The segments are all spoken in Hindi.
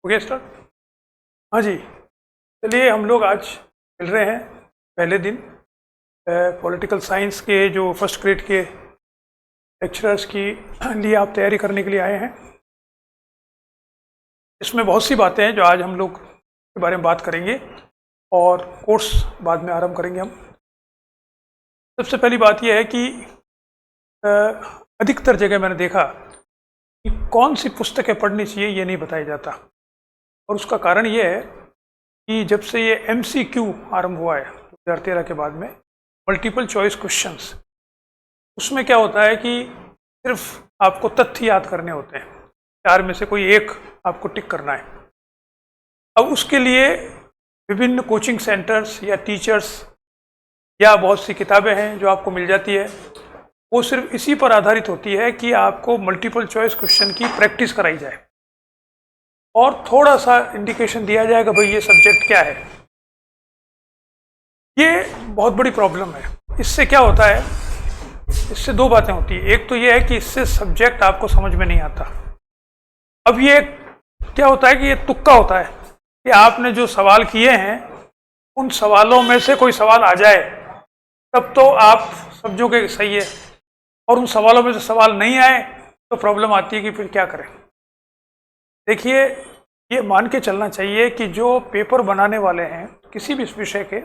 Okay start. हाँ जी, चलिए हम लोग आज मिल रहे हैं पहले दिन पॉलिटिकल साइंस के जो फर्स्ट ग्रेड के लेक्चरर्स की लिए आप तैयारी करने के लिए आए हैं। इसमें बहुत सी बातें हैं जो आज हम लोग के बारे में बात करेंगे और कोर्स बाद में आरंभ करेंगे हम। सबसे पहली बात यह है कि अधिकतर जगह मैंने देखा कि कौन सी पुस्तकें पढ़नी चाहिए ये नहीं बताया जाता, और उसका कारण ये है कि जब से ये MCQ आरंभ हुआ है 2013 के बाद में, मल्टीपल चॉइस क्वेश्चंस, उसमें क्या होता है कि सिर्फ आपको तथ्य याद करने होते हैं, 4 में से कोई एक आपको टिक करना है। अब उसके लिए विभिन्न कोचिंग सेंटर्स या टीचर्स या बहुत सी किताबें हैं जो आपको मिल जाती है, वो सिर्फ इसी पर आधारित होती है कि आपको मल्टीपल चॉइस क्वेश्चन की प्रैक्टिस कराई जाए और थोड़ा सा इंडिकेशन दिया जाएगा भाई ये सब्जेक्ट क्या है। ये बहुत बड़ी प्रॉब्लम है। इससे क्या होता है, इससे दो बातें होती है। एक तो ये है कि इससे सब्जेक्ट आपको समझ में नहीं आता। अब ये क्या होता है कि ये तुक्का होता है कि आपने जो सवाल किए हैं उन सवालों में से कोई सवाल आ जाए तब तो आप समझोगे सही है, और उन सवालों में से सवाल नहीं आए तो प्रॉब्लम आती है कि फिर क्या करें। देखिए, ये मान के चलना चाहिए कि जो पेपर बनाने वाले हैं किसी भी विषय के,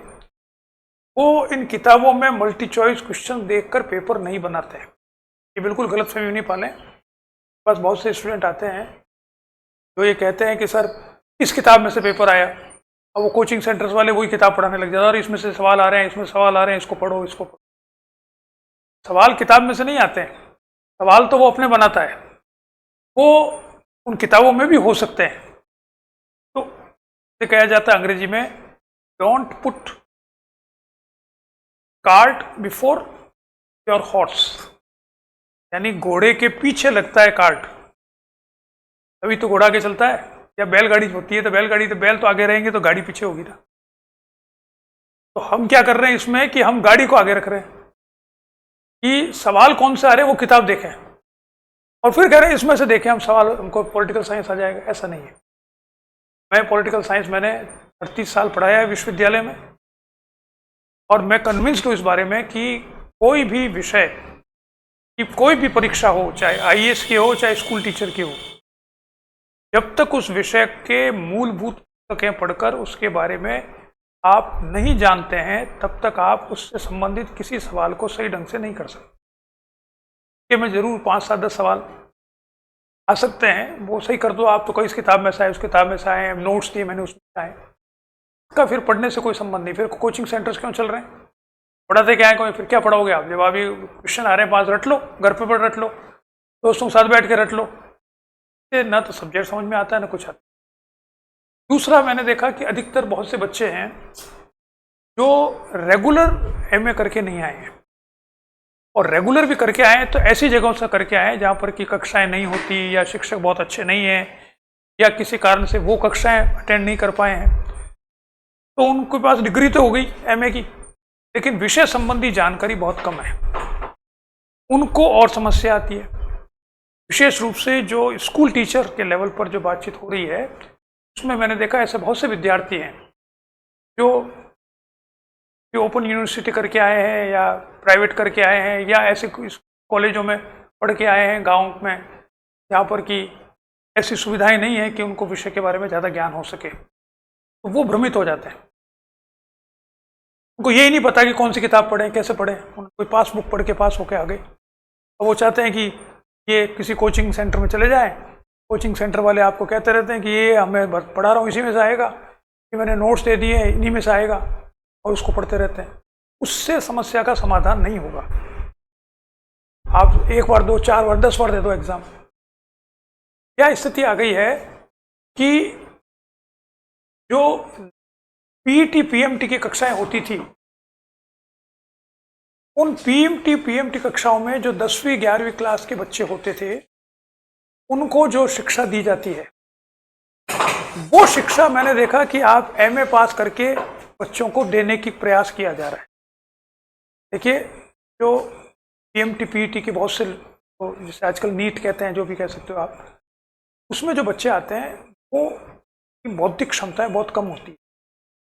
वो इन किताबों में मल्टी चॉइस क्वेश्चन देखकर पेपर नहीं बनाते हैं। ये बिल्कुल गलतफहमी नहीं पालें। बस बहुत से स्टूडेंट आते हैं जो ये कहते हैं कि सर इस किताब में से पेपर आया, अब वो कोचिंग सेंटर्स वाले वही किताब पढ़ाने लग जाता है और इसमें से सवाल आ रहे हैं, इसमें सवाल आ रहे हैं, इसको पढ़ो इसको पढ़ो। सवाल किताब में से नहीं आते हैं, सवाल तो वो अपने बनाता है, वो उन किताबों में भी हो सकते हैं। तो ये कहा जाता है अंग्रेजी में, don't put cart before your horse, यानी घोड़े के पीछे लगता है कार्ट, तभी तो घोड़ा आगे चलता है। या बैलगाड़ी होती है तो बैल तो आगे रहेंगे तो गाड़ी पीछे होगी ना। तो हम क्या कर रहे हैं इसमें कि हम गाड़ी को आगे रख रहे हैं कि सवाल कौन से आ रहे हैं वो किताब देखें, और फिर कह रहे हैं इसमें से देखें हम सवाल, हमको पॉलिटिकल साइंस आ जाएगा। ऐसा नहीं है। मैं पॉलिटिकल साइंस मैंने 38 साल पढ़ाया है विश्वविद्यालय में, और मैं कन्विंस्ड हूँ इस बारे में कि कोई भी विषय की कोई भी परीक्षा हो, चाहे IAS की हो चाहे स्कूल टीचर की हो, जब तक उस विषय के मूलभूत पुस्तकें पढ़कर उसके बारे में आप नहीं जानते हैं तब तक आप उससे संबंधित किसी सवाल को सही ढंग से नहीं कर सकते। कि मैं जरूर 5, 7, 10 सवाल आ सकते हैं, वो सही कर दो आप तो, कोई इस किताब में से आए, उस किताब में से आए, नोट्स दिए मैंने उसमें से आए, इसका फिर पढ़ने से कोई संबंध नहीं। फिर कोचिंग सेंटर्स क्यों चल रहे हैं, पढ़ाते क्या है कोई, फिर क्या पढ़ाओगे आप। जब अभी क्वेश्चन आ रहे हैं 5 रट लो, घर पे पढ़ रट लो, दोस्तों के साथ बैठ के रट लो, ना तो सब्जेक्ट समझ में आता है ना कुछ आता। दूसरा, मैंने देखा कि अधिकतर बहुत से बच्चे हैं जो रेगुलर MA करके नहीं आए हैं, और रेगुलर भी करके आए तो ऐसी जगहों से करके आए जहाँ पर कि कक्षाएं नहीं होती, या शिक्षक बहुत अच्छे नहीं हैं, या किसी कारण से वो कक्षाएं अटेंड नहीं कर पाए हैं। तो उनके पास डिग्री तो हो गई MA की, लेकिन विषय संबंधी जानकारी बहुत कम है। उनको और समस्या आती है। विशेष रूप से जो स्कूल टीचर के लेवल पर जो बातचीत हो रही है, उसमें मैंने देखा ऐसे बहुत से विद्यार्थी हैं जो ओपन यूनिवर्सिटी करके आए हैं, या प्राइवेट करके आए हैं, या ऐसे कॉलेजों में पढ़ के आए हैं गांव में, जहाँ पर कि ऐसी सुविधाएं नहीं है कि उनको विषय के बारे में ज़्यादा ज्ञान हो सके। तो वो भ्रमित हो जाते हैं। उनको यही नहीं पता कि कौन सी किताब पढ़ें, कैसे पढ़ें। कोई पास बुक पढ़ के पास होके आ गए, और वो चाहते हैं कि ये किसी कोचिंग सेंटर में चले जाएं। कोचिंग सेंटर वाले आपको कहते रहते हैं कि ये हमें पढ़ा रहा हूँ इसी में से आएगा, कि मैंने नोट्स दे दिए हैं इन्हीं में से आएगा, और उसको पढ़ते रहते हैं। उससे समस्या का समाधान नहीं होगा। आप 1 बार 2 4 बार 10 बार दे दो एग्जाम। क्या स्थिति आ गई है कि जो PET PMT की कक्षाएं होती थी, उन PMT कक्षाओं में जो 10वीं 11वीं क्लास के बच्चे होते थे, उनको जो शिक्षा दी जाती है, वो शिक्षा मैंने देखा कि आप MA पास करके बच्चों को देने की प्रयास किया जा रहा है। देखिए, जो PMT PET के बहुत से, जैसे आजकल नीट कहते हैं, जो भी कह सकते हो आप, उसमें जो बच्चे आते हैं वो की बौद्धिक क्षमताएं बहुत कम होती है,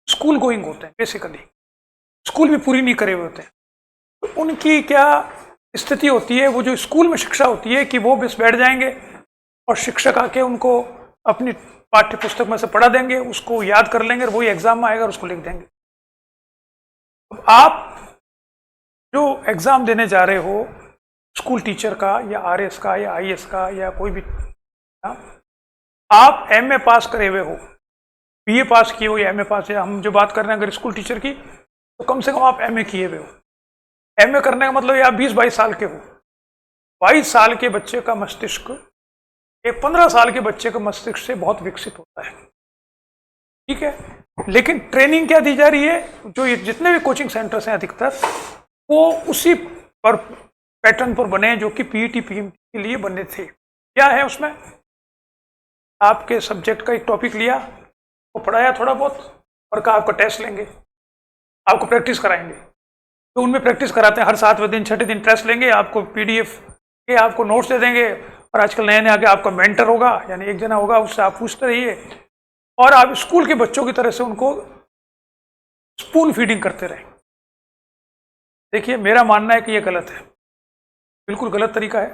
स्कूल गोइंग होते हैं, बेसिकली स्कूल भी पूरी नहीं करे हुए होते हैं। तो उनकी क्या स्थिति होती है, वो जो स्कूल में शिक्षा होती है कि वो बस बैठ जाएंगे और शिक्षक आके उनको अपनी पाठ्य पुस्तक में से पढ़ा देंगे, उसको याद कर लेंगे और वही एग्जाम में आएगा और उसको लिख देंगे। अब आप जो एग्जाम देने जा रहे हो स्कूल टीचर का या आरएस का या आईएएस का या कोई भी, आप एमए पास करे हुए हो, बीए पास किए हो या एमए पास, या हम जो बात कर रहे हैं अगर स्कूल टीचर की, तो कम से कम आप एमए किए हुए हो। एमए करने का मतलब ये आप 20-22 साल के हो। 22 साल के बच्चे का मस्तिष्क एक 15 साल के बच्चे का मस्तिष्क से बहुत विकसित होता है, ठीक है। लेकिन ट्रेनिंग क्या दी जा रही है, जो ये जितने भी कोचिंग सेंटर्स हैं अधिकतर वो उसी पर पैटर्न पर बने जो कि पीईटी पीएमटी के लिए बने थे। क्या है उसमें, आपके सब्जेक्ट का एक टॉपिक लिया, वो पढ़ाया थोड़ा बहुत और कहा आपका टेस्ट लेंगे, आपको प्रैक्टिस कराएंगे। तो उनमें प्रैक्टिस कराते हैं, हर 7वें दिन 6ठे दिन टेस्ट लेंगे, आपको पीडीएफ के आपको नोट्स दे देंगे, और आजकल नए नए आगे आपका मेंटर होगा, यानी एक जना होगा, उससे आप पूछते रहिए और आप स्कूल के बच्चों की तरह से उनको स्पून फीडिंग करते रहें। देखिए, मेरा मानना है कि ये गलत है, बिल्कुल गलत तरीका है।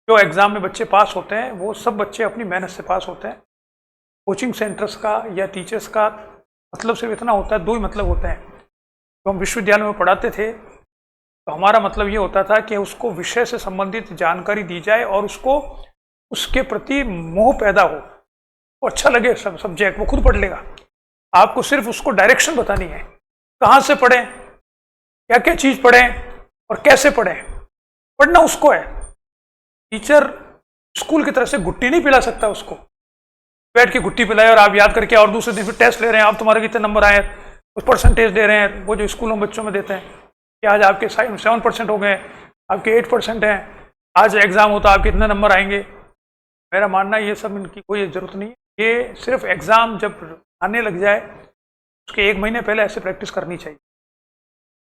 जो एग्जाम में बच्चे पास होते हैं वो सब बच्चे अपनी मेहनत से पास होते हैं। कोचिंग सेंटर्स का या टीचर्स का मतलब सिर्फ इतना होता है, दो ही मतलब होते हैं। तो हम विश्वविद्यालय में पढ़ाते थे तो हमारा मतलब ये होता था कि उसको विषय से संबंधित जानकारी दी जाए और उसको उसके प्रति मोह पैदा हो, वो अच्छा लगे सब्जेक्ट, वो खुद पढ़ लेगा। आपको सिर्फ उसको डायरेक्शन बतानी है, कहाँ से पढ़ें, क्या क्या चीज़ पढ़ें और कैसे पढ़ें, पढ़ना उसको है। टीचर स्कूल की तरह से गुट्टी नहीं पिला सकता, उसको बैठ के गुट्टी पिलाए और आप याद करके और दूसरे दिन फिर टेस्ट ले रहे हैं, आप तुम्हारे कितने नंबर आए, कुछ परसेंटेज दे रहे हैं, वो जो स्कूलों में बच्चों में देते हैं कि आज आपके 7% हो गए, आपके 8% हैं, आज एग्जाम होता आपके इतने नंबर आएंगे। मेरा मानना है ये सब इनकी कोई ज़रूरत नहीं है। ये सिर्फ एग्ज़ाम जब आने लग जाए उसके 1 महीने पहले ऐसे प्रैक्टिस करनी चाहिए।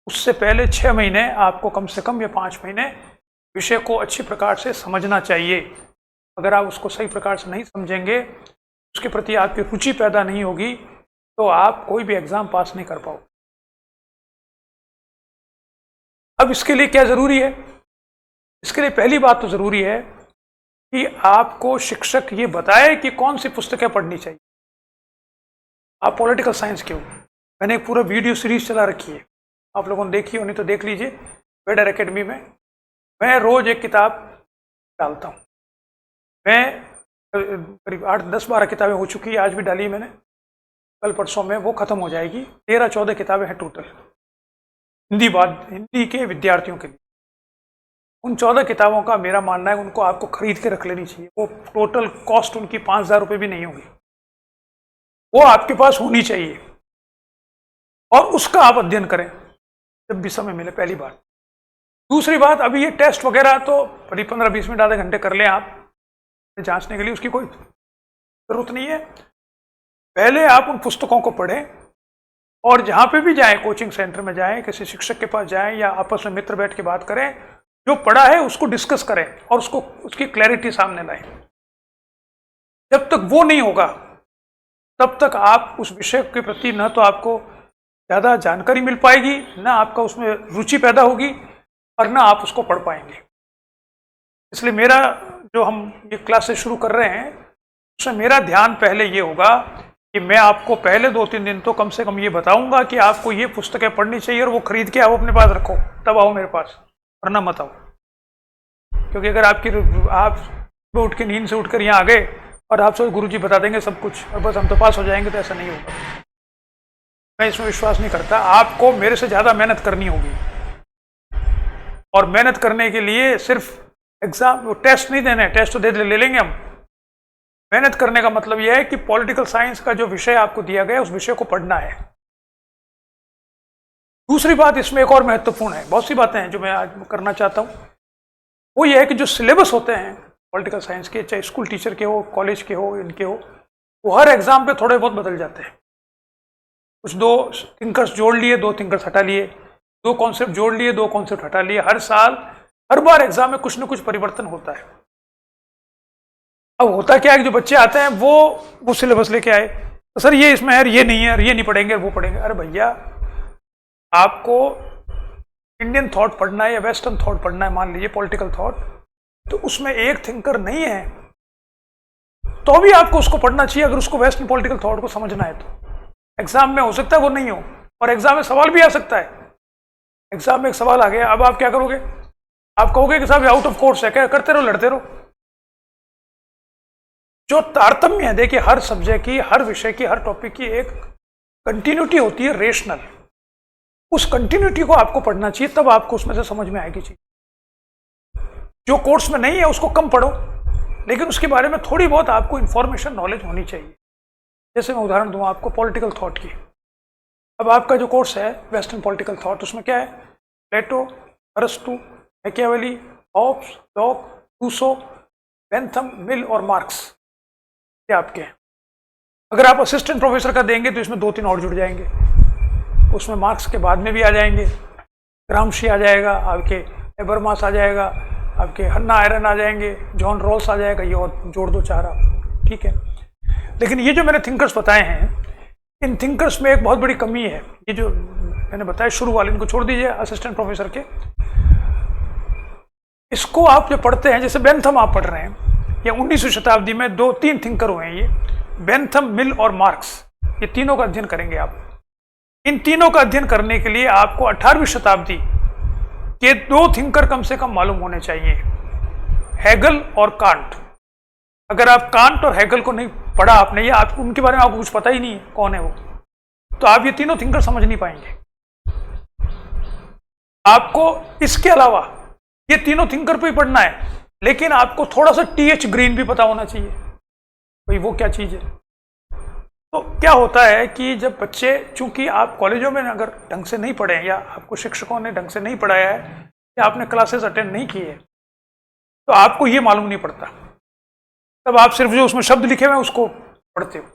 उससे पहले 6 महीने आपको कम से कम या 5 महीने विषय को अच्छी प्रकार से समझना चाहिए। अगर आप उसको सही प्रकार से नहीं समझेंगे, उसके प्रति आपकी रुचि पैदा नहीं होगी, तो आप कोई भी एग्ज़ाम पास नहीं कर पाओगे। अब इसके लिए क्या ज़रूरी है, इसके लिए पहली बात तो ज़रूरी है कि आपको शिक्षक ये बताए कि कौन सी पुस्तकें पढ़नी चाहिए। आप पॉलिटिकल साइंस के हो, मैंने एक पूरा वीडियो सीरीज चला रखी है, आप लोगों ने देखी हो, नहीं तो देख लीजिए वेडर एकेडमी में। मैं रोज़ एक किताब डालता हूँ, मैं करीब 8-10-12 किताबें हो चुकी है, आज भी डाली मैंने, कल परसों में वो ख़त्म हो जाएगी। 13-14 किताबें हैं टोटल, हिंदी के विद्यार्थियों के लिए। उन 14 किताबों का मेरा मानना है उनको आपको खरीद के रख लेनी चाहिए। वो टोटल कॉस्ट उनकी 5,000 रुपये भी नहीं होगी, वो आपके पास होनी चाहिए और उसका आप अध्ययन करें जब भी समय मिले, पहली बात। दूसरी बात, अभी ये टेस्ट वगैरह तो 15-20 मिनट आधे घंटे कर लें आप जांचने के लिए, उसकी कोई ज़रूरत नहीं है। पहले आप उन पुस्तकों को पढ़ें और जहाँ पे भी जाएं, कोचिंग सेंटर में जाएं, किसी शिक्षक के पास जाएं या आपस में मित्र बैठ के बात करें, जो पढ़ा है उसको डिस्कस करें और उसको उसकी क्लैरिटी सामने लाएं। जब तक वो नहीं होगा तब तक आप उस विषय के प्रति न तो आपको ज़्यादा जानकारी मिल पाएगी, ना आपका उसमें रुचि पैदा होगी और ना आप उसको पढ़ पाएंगे। इसलिए मेरा जो हम ये क्लासेस शुरू कर रहे हैं उसमें मेरा ध्यान पहले ये होगा कि मैं आपको पहले 2-3 दिन तो कम से कम ये बताऊंगा कि आपको ये पुस्तकें पढ़नी चाहिए और वो खरीद के आप अपने पास रखो, तब आओ मेरे पास, वरना मत आओ। क्योंकि अगर आप उठ के नींद से उठकर यहाँ आ गए और आप सब गुरुजी बता देंगे सब कुछ और बस हम तो पास हो जाएंगे, तो ऐसा नहीं होगा। मैं इसमें विश्वास नहीं करता। आपको मेरे से ज़्यादा मेहनत करनी होगी और मेहनत करने के लिए सिर्फ एग्जाम, वो टेस्ट नहीं देने, टेस्ट तो ले लेंगे हम। मेहनत करने का मतलब यह है कि पॉलिटिकल साइंस का जो विषय आपको दिया गया उस विषय को पढ़ना है। दूसरी बात इसमें एक और महत्वपूर्ण है, बहुत सी बातें हैं जो मैं आज करना चाहता हूं, वो ये है कि जो सिलेबस होते हैं पॉलिटिकल साइंस के, चाहे स्कूल टीचर के हो, कॉलेज के हो, इनके हो, वो हर एग्जाम पे थोड़े बहुत बदल जाते हैं। कुछ 2 थिंकर्स जोड़ लिए, 2 थिंकर्स हटा लिए, 2 कॉन्सेप्ट जोड़ लिए, 2 कॉन्सेप्ट हटा लिए। हर साल हर बार एग्जाम में कुछ ना कुछ परिवर्तन होता है। अब होता क्या है कि जो बच्चे आते हैं वो सिलेबस लेके आए, तो सर ये इसमें है, ये नहीं है, ये नहीं पढ़ेंगे, वो पढ़ेंगे। अरे भैया, आपको इंडियन थॉट पढ़ना है या वेस्टर्न थॉट पढ़ना है, मान लीजिए पॉलिटिकल थॉट, तो उसमें एक थिंकर नहीं है तो भी आपको उसको पढ़ना चाहिए, अगर उसको वेस्टर्न पॉलिटिकल थॉट को समझना है तो। एग्जाम में हो सकता है वो नहीं हो, और एग्जाम में सवाल भी आ सकता है। एग्जाम में एक सवाल आ गया, अब आप क्या करोगे? आप कहोगे कि साहब आउट ऑफ कोर्स है, क्या करते रहो, लड़ते रहो। जो तारतम्य है, देखिए हर सब्जेक्ट की, हर विषय की, हर टॉपिक की एक कंटिन्यूटी होती है, रेशनल। उस कंटिन्यूटी को आपको पढ़ना चाहिए, तब आपको उसमें से समझ में आएगी चीज। जो कोर्स में नहीं है उसको कम पढ़ो, लेकिन उसके बारे में थोड़ी बहुत आपको इंफॉर्मेशन, नॉलेज होनी चाहिए। जैसे मैं उदाहरण दूं आपको पॉलिटिकल थॉट की। अब आपका जो कोर्स है वेस्टर्न पॉलिटिकल थॉट, उसमें क्या है? प्लेटो, अरस्तु, Machiavelli, Hobbes, Locke, Rousseau, Bentham, Mill और मार्क्स, ये आपके हैं। अगर आप असिस्टेंट प्रोफेसर का देंगे तो इसमें 2-3 और जुड़ जाएंगे, उसमें मार्क्स के बाद में भी आ जाएंगे, ग्रामशी आ जाएगा आपके, एबरमास आ जाएगा आपके, हन्ना आयरन आ जाएंगे, जॉन रॉल्स आ जाएगा, ये और जोड़ दो 4 आप, ठीक है। लेकिन ये जो मैंने थिंकर्स बताए हैं, इन थिंकर्स में एक बहुत बड़ी कमी है। ये जो मैंने बताया शुरू वाले, इनको छोड़ दीजिए, असिस्टेंट प्रोफेसर के। इसको आप जो पढ़ते हैं, जैसे बेंथम आप पढ़ रहे हैं, या 19वीं शताब्दी में 2-3 थिंकर हुए हैं, ये बेंथम, मिल और मार्क्स, ये तीनों का अध्ययन करेंगे आप। इन तीनों का अध्ययन करने के लिए आपको 18वीं शताब्दी के 2 थिंकर कम से कम मालूम होने चाहिए, हेगल और कांट। अगर आप कांट और हेगल को नहीं पढ़ा आपने, या आपको उनके बारे में आपको कुछ पता ही नहीं है कौन है वो, तो आप ये तीनों थिंकर समझ नहीं पाएंगे। आपको इसके अलावा ये तीनों थिंकर पे ही पढ़ना है, लेकिन आपको थोड़ा सा टीएच ग्रीन भी पता होना चाहिए, भाई वो क्या चीज है। तो क्या होता है कि जब बच्चे, चूंकि आप कॉलेजों में अगर ढंग से नहीं पढ़े, या आपको शिक्षकों ने ढंग से नहीं पढ़ाया है, या आपने क्लासेस अटेंड नहीं किए, तो आपको ये मालूम नहीं पड़ता। तब आप सिर्फ जो उसमें शब्द लिखे हुए हैं उसको पढ़ते हो,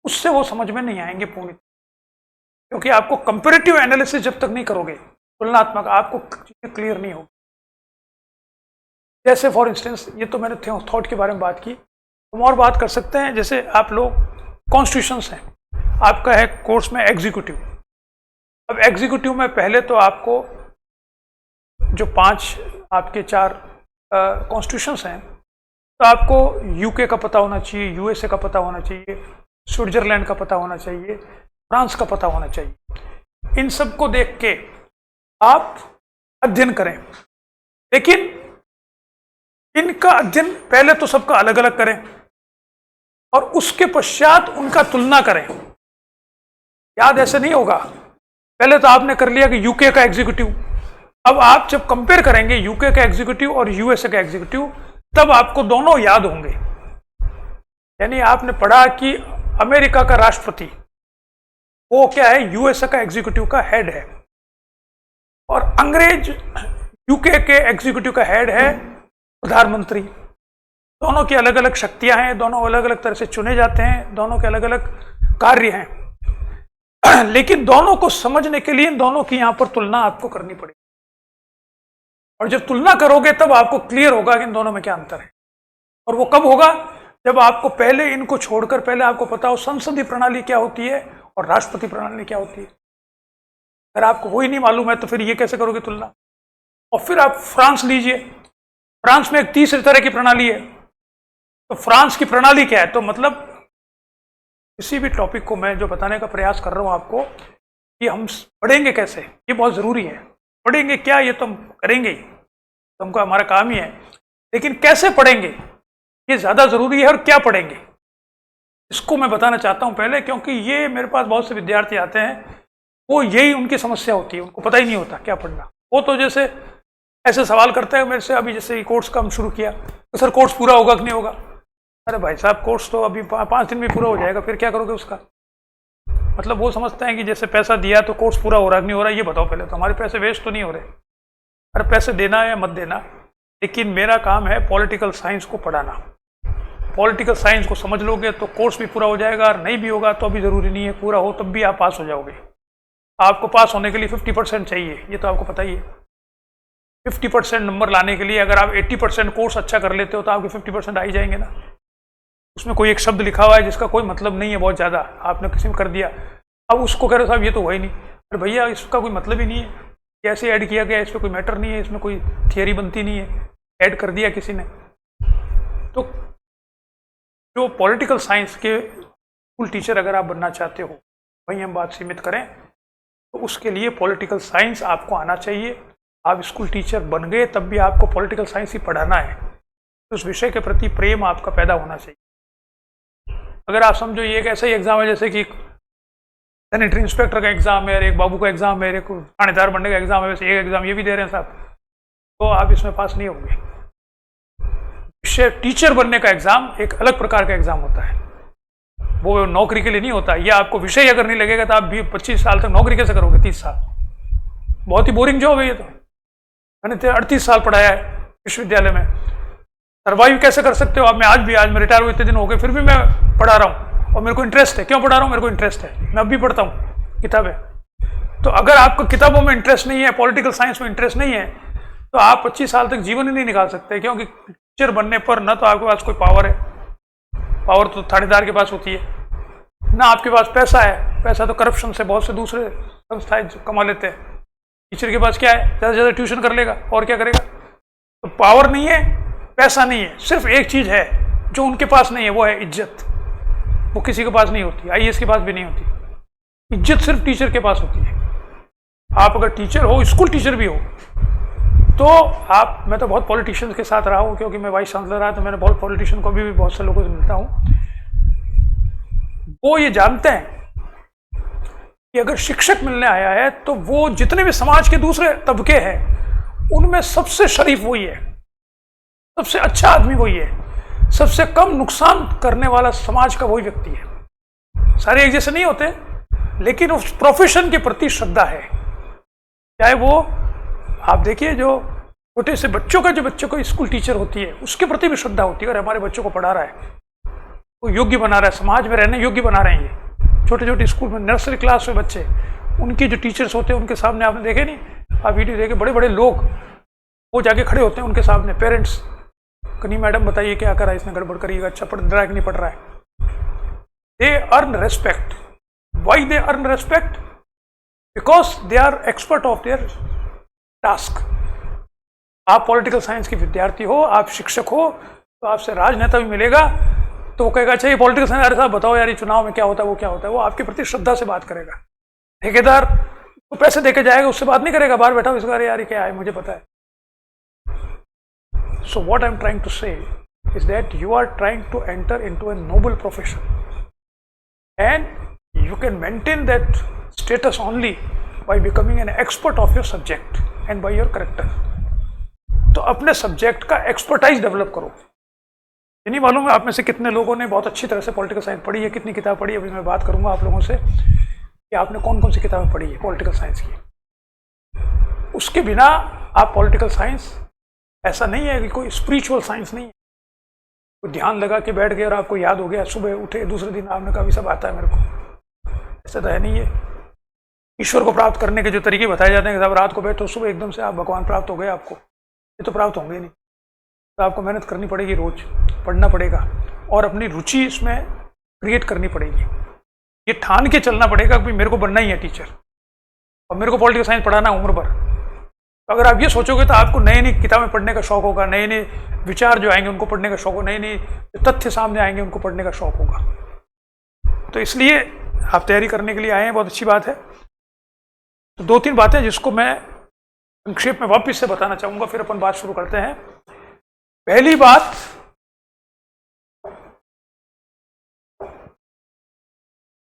उससे वो समझ में नहीं आएंगे पूर्ण, क्योंकि आपको कंपैरेटिव एनालिसिस जब तक नहीं करोगे, तुलनात्मक, आपको चीजें क्लियर नहीं होगी। जैसे फॉर इंस्टेंस, ये तो मैंने थॉट के बारे में बात की, हम और बात कर सकते हैं। जैसे आप लोग कॉन्स्टिट्यूशंस हैं, आपका है कोर्स में एग्जीक्यूटिव। अब एग्जीक्यूटिव में पहले तो आपको जो 5 आपके 4 कॉन्स्टिट्यूशंस हैं, तो आपको यूके का पता होना चाहिए, यूएसए का पता होना चाहिए, स्विट्जरलैंड का पता होना चाहिए, फ्रांस का पता होना चाहिए। इन सब को देख के आप अध्ययन करें, लेकिन इनका अध्ययन पहले तो सबका अलग अलग करें, और उसके पश्चात उनका तुलना करें। याद ऐसे नहीं होगा, पहले तो आपने कर लिया कि यूके का एग्जीक्यूटिव, अब आप जब कंपेयर करेंगे यूके का एग्जीक्यूटिव और यूएसए का एग्जीक्यूटिव, तब आपको दोनों याद होंगे। यानी आपने पढ़ा कि अमेरिका का राष्ट्रपति वो क्या है, यूएसए का एग्जीक्यूटिव का हेड है, और अंग्रेज यूके के एग्जीक्यूटिव का हेड है प्रधानमंत्री। दोनों की अलग अलग शक्तियां हैं, दोनों अलग अलग तरह से चुने जाते हैं, दोनों के अलग अलग कार्य हैं, लेकिन दोनों को समझने के लिए इन दोनों की यहां पर तुलना आपको करनी पड़ेगी। और जब तुलना करोगे तब आपको क्लियर होगा कि इन दोनों में क्या अंतर है। और वो कब होगा? जब आपको पहले इनको छोड़कर पहले आपको पता हो संसदीय प्रणाली क्या होती है और राष्ट्रपति प्रणाली क्या होती है। अगर आपको वही नहीं मालूम है तो फिर ये कैसे करोगे तुलना। और फिर आप फ्रांस लीजिए, फ्रांस में एक तीसरी तरह की प्रणाली है। तो फ्रांस की प्रणाली क्या है? तो मतलब किसी भी टॉपिक को मैं जो बताने का प्रयास कर रहा हूं आपको कि हम पढ़ेंगे कैसे, ये बहुत जरूरी है। पढ़ेंगे क्या, ये तो हम करेंगे ही, तो हमको हमारा काम ही है, लेकिन कैसे पढ़ेंगे ये ज्यादा जरूरी है। और क्या पढ़ेंगे इसको मैं बताना चाहता हूं पहले, क्योंकि ये मेरे पास बहुत से विद्यार्थी आते हैं, वो यही उनकी समस्या होती है, उनको पता ही नहीं होता क्या पढ़ना। वो तो जैसे ऐसे सवाल करते हैं मेरे से, अभी जैसे कोर्स का हम शुरू किया तो सर कोर्स पूरा होगा कि नहीं होगा। अरे भाई साहब, कोर्स तो अभी 5 दिन में पूरा हो जाएगा, फिर क्या करोगे उसका। मतलब वो समझते हैं कि जैसे पैसा दिया तो कोर्स पूरा हो रहा है कि नहीं हो रहा है, ये बताओ पहले तो, हमारे पैसे वेस्ट तो नहीं हो रहे। अरे पैसे देना है या मत देना, लेकिन मेरा काम है पॉलिटिकल साइंस को पढ़ाना। पॉलिटिकल साइंस को समझ लोगे तो कोर्स भी पूरा हो जाएगा, और नहीं भी होगा तो अभी ज़रूरी नहीं है पूरा हो, तब भी आप पास हो जाओगे। आपको पास होने के लिए 50% चाहिए, ये तो आपको पता ही है। 50% नंबर लाने के लिए अगर आप 80% कोर्स अच्छा कर लेते हो तो आपके 50% आ ही जाएंगे ना। उसमें कोई एक शब्द लिखा हुआ है जिसका कोई मतलब नहीं है, बहुत ज़्यादा आपने किसी ने कर दिया, अब उसको कह रहे हो साहब ये तो हुआ ही नहीं। अरे भैया इसका कोई मतलब ही नहीं है, कैसे ऐड किया गया, इसमें कोई मैटर नहीं है, इसमें कोई थियरी बनती नहीं है, ऐड कर दिया किसी ने। तो जो पॉलिटिकल साइंस के स्कूल टीचर अगर आप बनना चाहते हो, वहीं हम बात सीमित करें, तो उसके लिए पॉलिटिकल साइंस आपको आना चाहिए। आप स्कूल टीचर बन गए तब भी आपको पॉलिटिकल साइंस ही पढ़ाना है, तो उस विषय के प्रति प्रेम आपका पैदा होना चाहिए। अगर आप समझो ये एक ऐसा ही एग्जाम है जैसे कि सैनिटरी इंस्पेक्टर का एग्जाम है, एक बाबू का एग्जाम है, एक थानेदार बनने का एग्जाम है, वैसे एक एग्जाम ये भी दे रहे हैं साहब, तो आप इसमें पास नहीं होंगे। विषय टीचर बनने का एग्जाम एक अलग प्रकार का एग्जाम होता है, वो नौकरी के लिए नहीं होता। ये आपको विषय अगर नहीं लगेगा तो आप भी 25 साल तक नौकरी कैसे करोगे, 30 साल, बहुत ही बोरिंग जॉब है ये। तो मैंने 38 साल पढ़ाया है विश्वविद्यालय में, सर्वाइव कैसे कर सकते हो आप? मैं आज मैं रिटायर हुए इतने दिन हो गए फिर भी मैं पढ़ा रहा हूँ, और मेरे को इंटरेस्ट है। क्यों पढ़ा रहा हूँ? मेरे को इंटरेस्ट है, मैं अब भी पढ़ता हूँ किताबें। तो अगर आपको किताबों में इंटरेस्ट नहीं है, पॉलिटिकल साइंस में इंटरेस्ट नहीं है, तो आप 25 साल तक जीवन ही नहीं निकाल सकते। क्योंकि टीचर बनने पर न तो आपके पास कोई पावर है, पावर तो थानेदार के पास होती है, ना आपके पास पैसा है, पैसा तो करप्शन से बहुत से दूसरे संस्थाएं कमा लेते हैं। टीचर के पास क्या है? ज़्यादा से ज़्यादा ट्यूशन कर लेगा, और क्या करेगा? तो पावर नहीं है, पैसा नहीं है, सिर्फ एक चीज़ है जो उनके पास नहीं है, वो है इज्जत। वो किसी के पास नहीं होती, आईएएस के पास भी नहीं होती। इज्जत सिर्फ टीचर के पास होती है। आप अगर टीचर हो, स्कूल टीचर भी हो, तो आप, मैं तो बहुत पॉलिटिशियंस के साथ रहा हूँ, क्योंकि मैं वाइस चांसलर रहा, तो मैंने बहुत पॉलिटिशियन को भी बहुत से लोगों से मिलता हूँ। वो ये जानते हैं कि अगर शिक्षक मिलने आया है तो वो जितने भी समाज के दूसरे तबके हैं उनमें सबसे शरीफ वही है, सबसे अच्छा आदमी वही है, सबसे कम नुकसान करने वाला समाज का वही व्यक्ति है। सारे एक जैसे नहीं होते, लेकिन उस प्रोफेशन के प्रति श्रद्धा है। चाहे वो आप देखिए, जो छोटे से बच्चों का, जो बच्चों को स्कूल टीचर होती है, उसके प्रति भी श्रद्धा होती है। अगर हमारे बच्चों को पढ़ा रहा है, वो योग्य बना रहा है, समाज में रहने योग्य बना रहे हैं। ये छोटे छोटे स्कूल में नर्सरी क्लास में बच्चे, उनके जो टीचर्स होते हैं उनके सामने, आपने देखे नहीं, आप वीडियो देखे, बड़े बड़े लोग वो जाके खड़े होते हैं उनके सामने, पेरेंट्स, कहीं मैडम बताइए क्या करा इसने, गड़बड़ करिएगा, अच्छा पढ़ रहा है कि नहीं पढ़ रहा है। They earn respect. Why they earn respect? Because they are expert of their task. आप पॉलिटिकल साइंस के विद्यार्थी हो, आप शिक्षक हो, तो आपसे राजनेता भी मिलेगा तो वो कहेगा अच्छा ये पॉलिटिकल साइंस, अरे साहब बताओ यार ये चुनाव में क्या होता है, वो क्या होता है। वो आपके प्रति श्रद्धा से बात करेगा। ठेकेदार तो पैसे देके जाएगा, उससे बात नहीं करेगा, बाहर बैठा हो, इसका अरे यार क्या है, मुझे पता है। So what I'm trying to say is that you are trying to enter into a noble profession, and you can maintain that status only by becoming an expert of your subject and by your character. तो अपने सब्जेक्ट का एक्सपर्टाइज डेवलप करो। ये नहीं मालूम है आप में से कितने लोगों ने बहुत अच्छी तरह से पॉलिटिकल साइंस पढ़ी है, कितनी किताब पढ़ी है। अभी मैं बात करूंगा आप लोगों से कि आपने कौन कौन सी किताबें पढ़ी है पॉलिटिकल साइंस की। उसके बिना आप पॉलिटिकल साइंस, ऐसा नहीं है कि कोई स्पिरिचुअल साइंस नहीं है, कोई ध्यान लगा के बैठ गए और आपको याद हो गया, सुबह उठे दूसरे दिन आपने कहा सब आता है मेरे को, ऐसा तो है नहीं है। ईश्वर को प्राप्त करने के जो तरीके बताए जाते हैं कि साहब रात को बैठो, सुबह एकदम से आप भगवान प्राप्त हो गए, आपको ये तो प्राप्त होंगे नहीं। तो आपको मेहनत करनी पड़ेगी, रोज पढ़ना पड़ेगा और अपनी रुचि इसमें क्रिएट करनी पड़ेगी। ये ठान के चलना पड़ेगा कि मेरे को बनना ही है टीचर और मेरे को पॉलिटिकल साइंस पढ़ाना है उम्र भर। तो अगर आप ये सोचोगे तो आपको नई नई किताबें पढ़ने का शौक होगा, नए नए विचार जो आएंगे उनको पढ़ने का शौक होगा, नए नए तथ्य सामने आएंगे उनको पढ़ने का शौक होगा। तो इसलिए आप तैयारी करने के लिए आए हैं, बहुत अच्छी बात है। तो दो तीन बातें जिसको मैं संक्षेप में वापस से बताना चाहूंगा, फिर अपन बात शुरू करते हैं। पहली बात,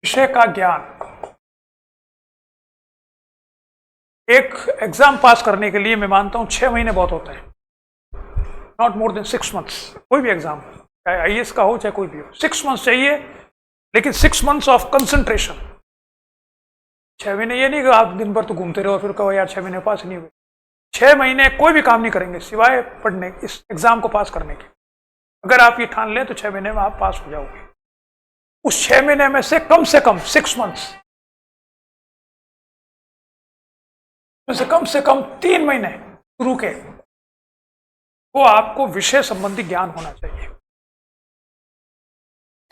विषय का ज्ञान। एक एग्जाम पास करने के लिए मैं मानता हूं 6 महीने बहुत होते हैं, नॉट मोर देन 6 मंथ्स। कोई भी एग्जाम, चाहे आईएएस का हो चाहे कोई भी हो, 6 मंथ्स चाहिए, लेकिन 6 मंथ्स ऑफ कंसंट्रेशन। 6 महीने ये नहीं कि आप दिन भर तो घूमते रहो फिर कहो यार 6 महीने पास नहीं हुए। 6 महीने कोई भी काम नहीं करेंगे सिवाय पढ़ने, इस एग्जाम को पास करने के। अगर आप ये ठान लें तो 6 महीने में आप पास हो जाओगे। उस 6 महीने में से कम 6 मंथ्स में से कम 3 महीने शुरू के, वो आपको विषय संबंधी ज्ञान होना चाहिए।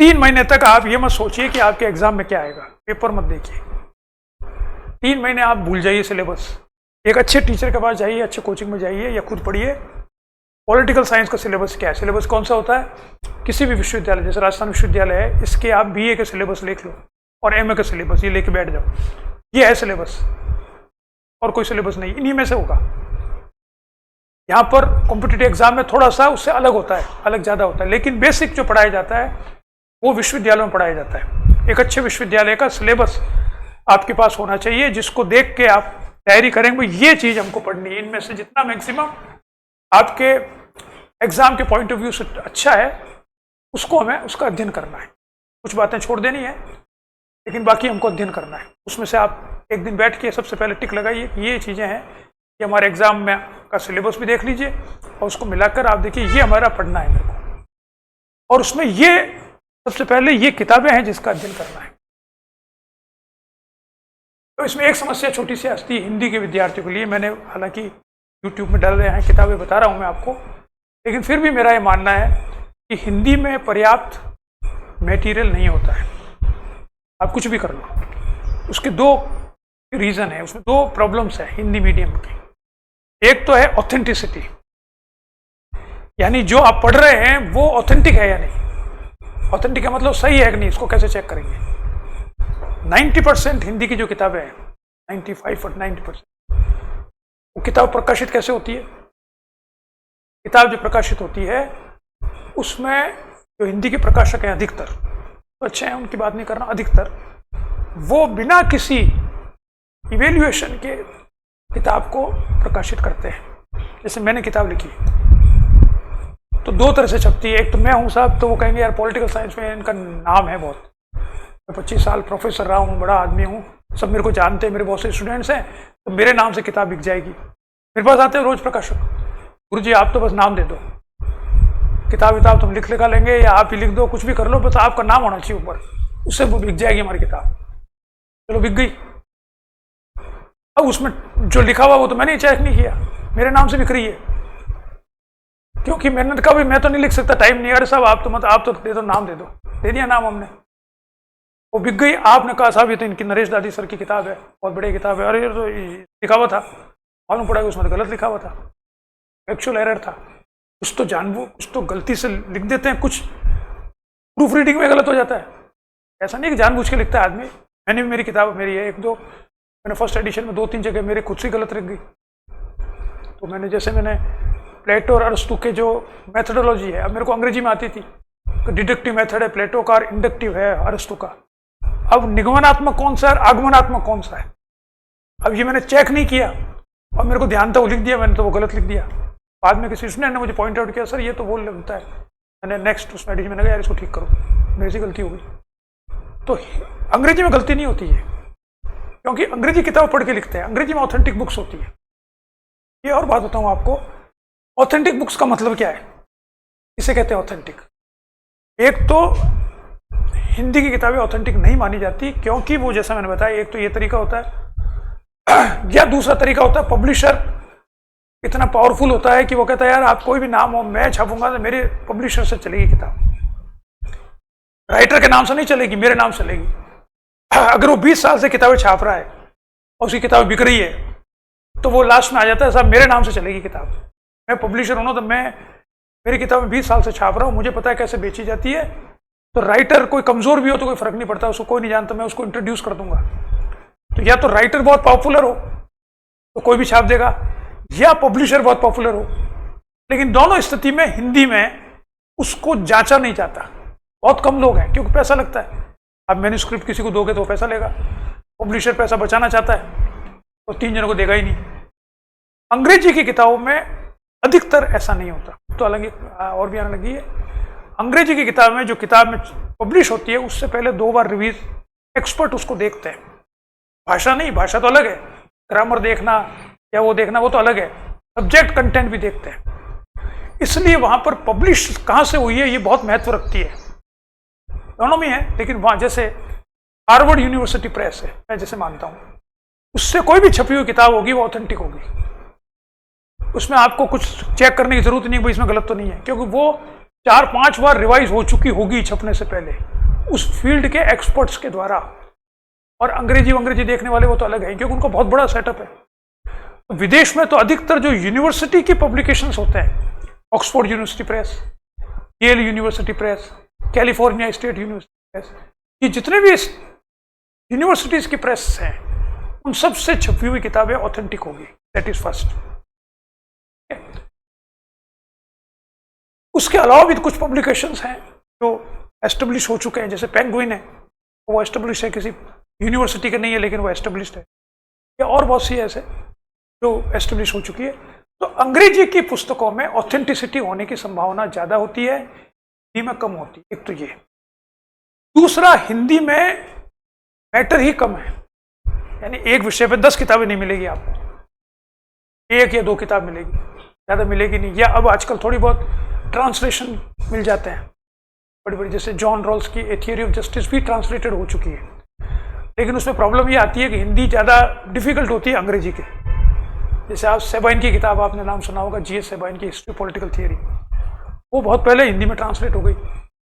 3 महीने तक आप ये मत सोचिए कि आपके एग्जाम में क्या आएगा, पेपर मत देखिए। 3 महीने आप भूल जाइए सिलेबस। एक अच्छे टीचर के पास जाइए, अच्छे कोचिंग में जाइए या खुद पढ़िए। पॉलिटिकल साइंस का सिलेबस क्या है, सिलेबस कौन सा होता है, किसी भी विश्वविद्यालय जैसे राजस्थान विश्वविद्यालय है, इसके आप बीए के सिलेबस लिख लो और एमए का सिलेबस ये लेके बैठ जाओ, ये है सिलेबस और कोई सिलेबस नहीं, इन्हीं में से होगा। यहाँ पर कॉम्पिटिटिव एग्जाम में थोड़ा सा उससे अलग होता है, अलग ज़्यादा होता है, लेकिन बेसिक जो पढ़ाया जाता है वो विश्वविद्यालयों में पढ़ाया जाता है। एक अच्छे विश्वविद्यालय का सिलेबस आपके पास होना चाहिए, जिसको देख के आप तैयारी करेंगे ये चीज़ हमको पढ़नी है, इनमें से जितना मैक्सिमम आपके एग्जाम के पॉइंट ऑफ व्यू से अच्छा है उसको हमें उसका अध्ययन करना है। कुछ बातें छोड़ देनी है लेकिन बाकी हमको अध्ययन करना है। उसमें से आप एक दिन बैठ के सबसे पहले टिक लगाइए कि ये चीज़ें हैं कि हमारे एग्जाम में का सिलेबस भी देख लीजिए और उसको मिलाकर आप देखिए ये हमारा पढ़ना है मेरे को, और उसमें ये सबसे पहले ये किताबें हैं जिसका अध्ययन करना है। तो इसमें एक समस्या छोटी सी आती है हिंदी के विद्यार्थियों के लिए, मैंने हालांकि यूट्यूब में डाल रहे हैं किताबें बता रहा हूँ मैं आपको, लेकिन फिर भी मेरा ये मानना है कि हिंदी में पर्याप्त मटेरियल नहीं होता है। आप कुछ भी कर लो, उसके 2 रीज़न है, उसमें 2 प्रॉब्लम्स है हिंदी मीडियम की। एक तो है ऑथेंटिसिटी, यानी जो आप पढ़ रहे हैं वो ऑथेंटिक है या नहीं। ऑथेंटिक का मतलब सही है कि नहीं, इसको कैसे चेक करेंगे। 90% हिंदी की जो किताबें हैं, 95 और 90%, वो किताब प्रकाशित कैसे होती है। किताब जो प्रकाशित होती है उसमें जो हिंदी के प्रकाशक हैं अधिकतर, तो अच्छे हैं उनकी बात नहीं करना, अधिकतर वो बिना किसी इवेल्युएशन के किताब को प्रकाशित करते हैं। जैसे मैंने किताब लिखी तो 2 तरह से छपती है, एक तो मैं हूँ साहब, तो वो कहेंगे यार पॉलिटिकल साइंस में इनका नाम है बहुत, मैं 25 साल प्रोफेसर रहा हूँ, बड़ा आदमी हूँ, सब मेरे को जानते हैं, मेरे बहुत से स्टूडेंट्स हैं, तो मेरे नाम से किताब बिक जाएगी। मेरे पास आते हैं रोज प्रकाशक, गुरुजी आप तो बस नाम दे दो, किताब तुम लिख लिखा लेंगे या आप ही लिख दो, कुछ भी कर लो, बस आपका नाम होना चाहिए ऊपर, उससे वो बिक जाएगी हमारी किताब। चलो बिक गई। अब उसमें जो लिखा हुआ वो तो मैंने चेक नहीं किया, मेरे नाम से बिक रही है, क्योंकि मैंने कहा भाई मैं तो नहीं लिख सकता, टाइम नहीं। अरे साहब आप तो दे दो, नाम दे दो, दे दिया नाम हमने, वो बिक गई। आपने कहा साहब ये तो इनकी नरेश दादी सर की किताब है, बहुत बड़ी किताब है, अरे ये तो लिखा हुआ था, मालूम पड़ा कि उसमें तो गलत लिखा हुआ था, एक्चुअल एरर था। कुछ तो कुछ तो गलती से लिख देते हैं, कुछ प्रूफ रीडिंग में गलत हो जाता है। ऐसा नहीं कि जानबूझ के लिखता है आदमी। मैंने भी मेरी किताब मेरी है 1-2, मैंने फर्स्ट एडिशन में 2-3 जगह मेरे खुद से गलत लिख गई। तो मैंने प्लेटो और अरस्तु के जो मेथडोलॉजी है, अब मेरे को अंग्रेजी में आती थी, डिडक्टिव मेथड है प्लेटो का, इंडक्टिव है अरस्तु का। अब निगमनात्मक कौन सा है, आगमनात्मक कौन सा है, अब ये मैंने चेक नहीं किया और मेरे को ध्यान था वो लिख दिया मैंने, तो वो गलत लिख दिया। बाद में किसी स्टूडेंट ने मुझे पॉइंट आउट किया, सर ये तो वो लगता है, मैंने नेक्स्ट उसमें एडिशन मैंने कहा यार इसको ठीक करो, मेरी से गलती हो गई। तो अंग्रेजी में गलती नहीं होती है, क्योंकि अंग्रेजी किताब पढ़ के लिखते हैं, अंग्रेजी में ऑथेंटिक बुक्स होती है। ये और बात बताऊँ आपको, ऑथेंटिक बुक्स का मतलब क्या है, इसे कहते हैं ऑथेंटिक। एक तो हिंदी की किताबें ऑथेंटिक नहीं मानी जाती, क्योंकि वो जैसा मैंने बताया, एक तो ये तरीका होता है, या दूसरा तरीका होता है पब्लिशर इतना पावरफुल होता है कि वो कहता है यार आप कोई भी नाम हो, मैं छापूंगा तो मेरे पब्लिशर से चलेगी किताब, राइटर के नाम से नहीं चलेगी, मेरे नाम से चलेगी। अगर वो 20 साल से किताबें छाप रहा है और उसकी किताब बिक रही है, तो वो लास्ट में आ जाता है साहब मेरे नाम से चलेगी किताब, मैं पब्लिशर हूं ना, तो मैं मेरी किताब 20 साल से छाप रहा हूँ, मुझे पता है कैसे बेची जाती है। तो राइटर कोई कमजोर भी हो तो कोई फर्क नहीं पड़ता, उसको कोई नहीं जानता, मैं उसको इंट्रोड्यूस कर दूंगा। तो या तो राइटर बहुत पॉपुलर हो तो कोई भी छाप देगा, या पब्लिशर बहुत पॉपुलर हो। लेकिन दोनों स्थिति में हिंदी में उसको जांचा नहीं जाता, बहुत कम लोग हैं, क्योंकि पैसा लगता है। अब मैन्युस्क्रिप्ट किसी को दोगे तो पैसा लेगा, पब्लिशर पैसा बचाना चाहता है तो 3 जनों को देगा ही नहीं। अंग्रेजी की किताबों में अधिकतर ऐसा नहीं होता, तो अलग और भी आने लगी है। अंग्रेजी की किताब में जो किताब में पब्लिश होती है उससे पहले 2 बार रिव्यूज एक्सपर्ट उसको देखते हैं। भाषा नहीं, भाषा तो अलग है, ग्रामर देखना या वो देखना वो तो अलग है, सब्जेक्ट कंटेंट भी देखते हैं। इसलिए वहां पर पब्लिश कहां से हुई है ये बहुत महत्व रखती है। दोनों में है, लेकिन वहां जैसे हार्वर्ड यूनिवर्सिटी प्रेस है, मैं जैसे मानता हूं, उससे कोई भी छपी हुई किताब होगी वो ऑथेंटिक होगी, उसमें आपको कुछ चेक करने की जरूरत नहीं है इसमें गलत तो नहीं है, क्योंकि वो 4-5 बार रिवाइज हो चुकी होगी छपने से पहले उस फील्ड के एक्सपर्ट्स के द्वारा। और अंग्रेजी देखने वाले वो तो अलग है, क्योंकि उनका बहुत बड़ा सेटअप है। तो विदेश में तो अधिकतर जो यूनिवर्सिटी की पब्लिकेशंस होते हैं, Oxford University Press, Yale University Press, California State University Press, ये जितने भी यूनिवर्सिटीज की प्रेस हैं, उन सब से छपी हुई किताबें ऑथेंटिक होगी। That is first. उसके अलावा भी कुछ पब्लिकेशंस हैं जो एस्टेब्लिश हो चुके हैं, जैसे पेंगुइन है, वो एस्टेब्लिश है, किसी यूनिवर्सिटी के नहीं है लेकिन वो एस्टेब्लिश्ड है, या और बहुत सी ऐसे जो एस्टेब्लिश हो चुकी है। तो अंग्रेजी की पुस्तकों में ऑथेंटिसिटी होने की संभावना ज़्यादा होती है, हिंदी में कम होती है। एक तो ये। दूसरा, हिंदी में मैटर ही कम है, यानी एक विषय पे 10 किताबें नहीं मिलेगी आपको, 1 या 2 किताब मिलेगी, ज़्यादा मिलेगी नहीं। या अब आजकल थोड़ी बहुत ट्रांसलेशन मिल जाते हैं बड़ी बड़ी, जैसे जॉन रॉल्स की ए थियरी ऑफ जस्टिस भी ट्रांसलेटेड हो चुकी है, लेकिन उसमें प्रॉब्लम ये आती है कि हिंदी ज़्यादा डिफिकल्ट होती है अंग्रेजी के। जैसे आप सेबाइन की किताब, आपने नाम सुना होगा, जी एस सेबाइन की हिस्ट्री पॉलिटिकल थियरी, वो बहुत पहले हिंदी में ट्रांसलेट हो गई,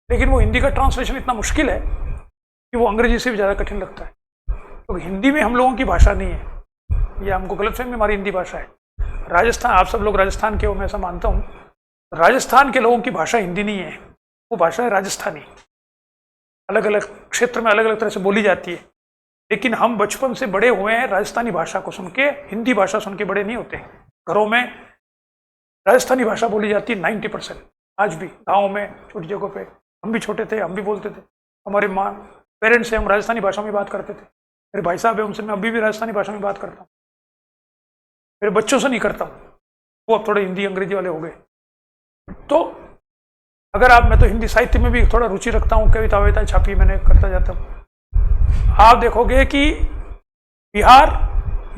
लेकिन वो हिंदी का ट्रांसलेशन इतना मुश्किल है कि वो अंग्रेजी से भी ज़्यादा कठिन लगता है, क्योंकि तो हिंदी में हम लोगों की भाषा नहीं है। ये हमको गलतफहमी, हमारी हिंदी भाषा है। राजस्थान, आप सब लोग राजस्थान के हो, मैं ऐसा मानता हूँ, राजस्थान के लोगों की भाषा हिंदी नहीं है, वो भाषा है राजस्थानी। अलग अलग क्षेत्र में अलग अलग तरह से बोली जाती है, लेकिन हम बचपन से बड़े हुए हैं राजस्थानी भाषा को सुन के, हिंदी भाषा सुन के बड़े नहीं होते। घरों में राजस्थानी भाषा बोली जाती है 90%, आज भी गाँव में छोटी जगहों पे। हम भी छोटे थे, हम भी बोलते थे, हमारे माँ पेरेंट्स से हम राजस्थानी भाषा में बात करते थे। मेरे भाई साहब है, उनसे मैं अभी भी राजस्थानी भाषा में बात करता हूँ। मेरे बच्चों से नहीं करता हूँ, वो अब थोड़े हिंदी अंग्रेजी वाले हो गए। तो अगर आप, मैं तो हिंदी साहित्य में भी थोड़ा रुचि रखता हूँ, कविता वविता छापी मैंने, करता जाता हूँ। आप देखोगे कि बिहार,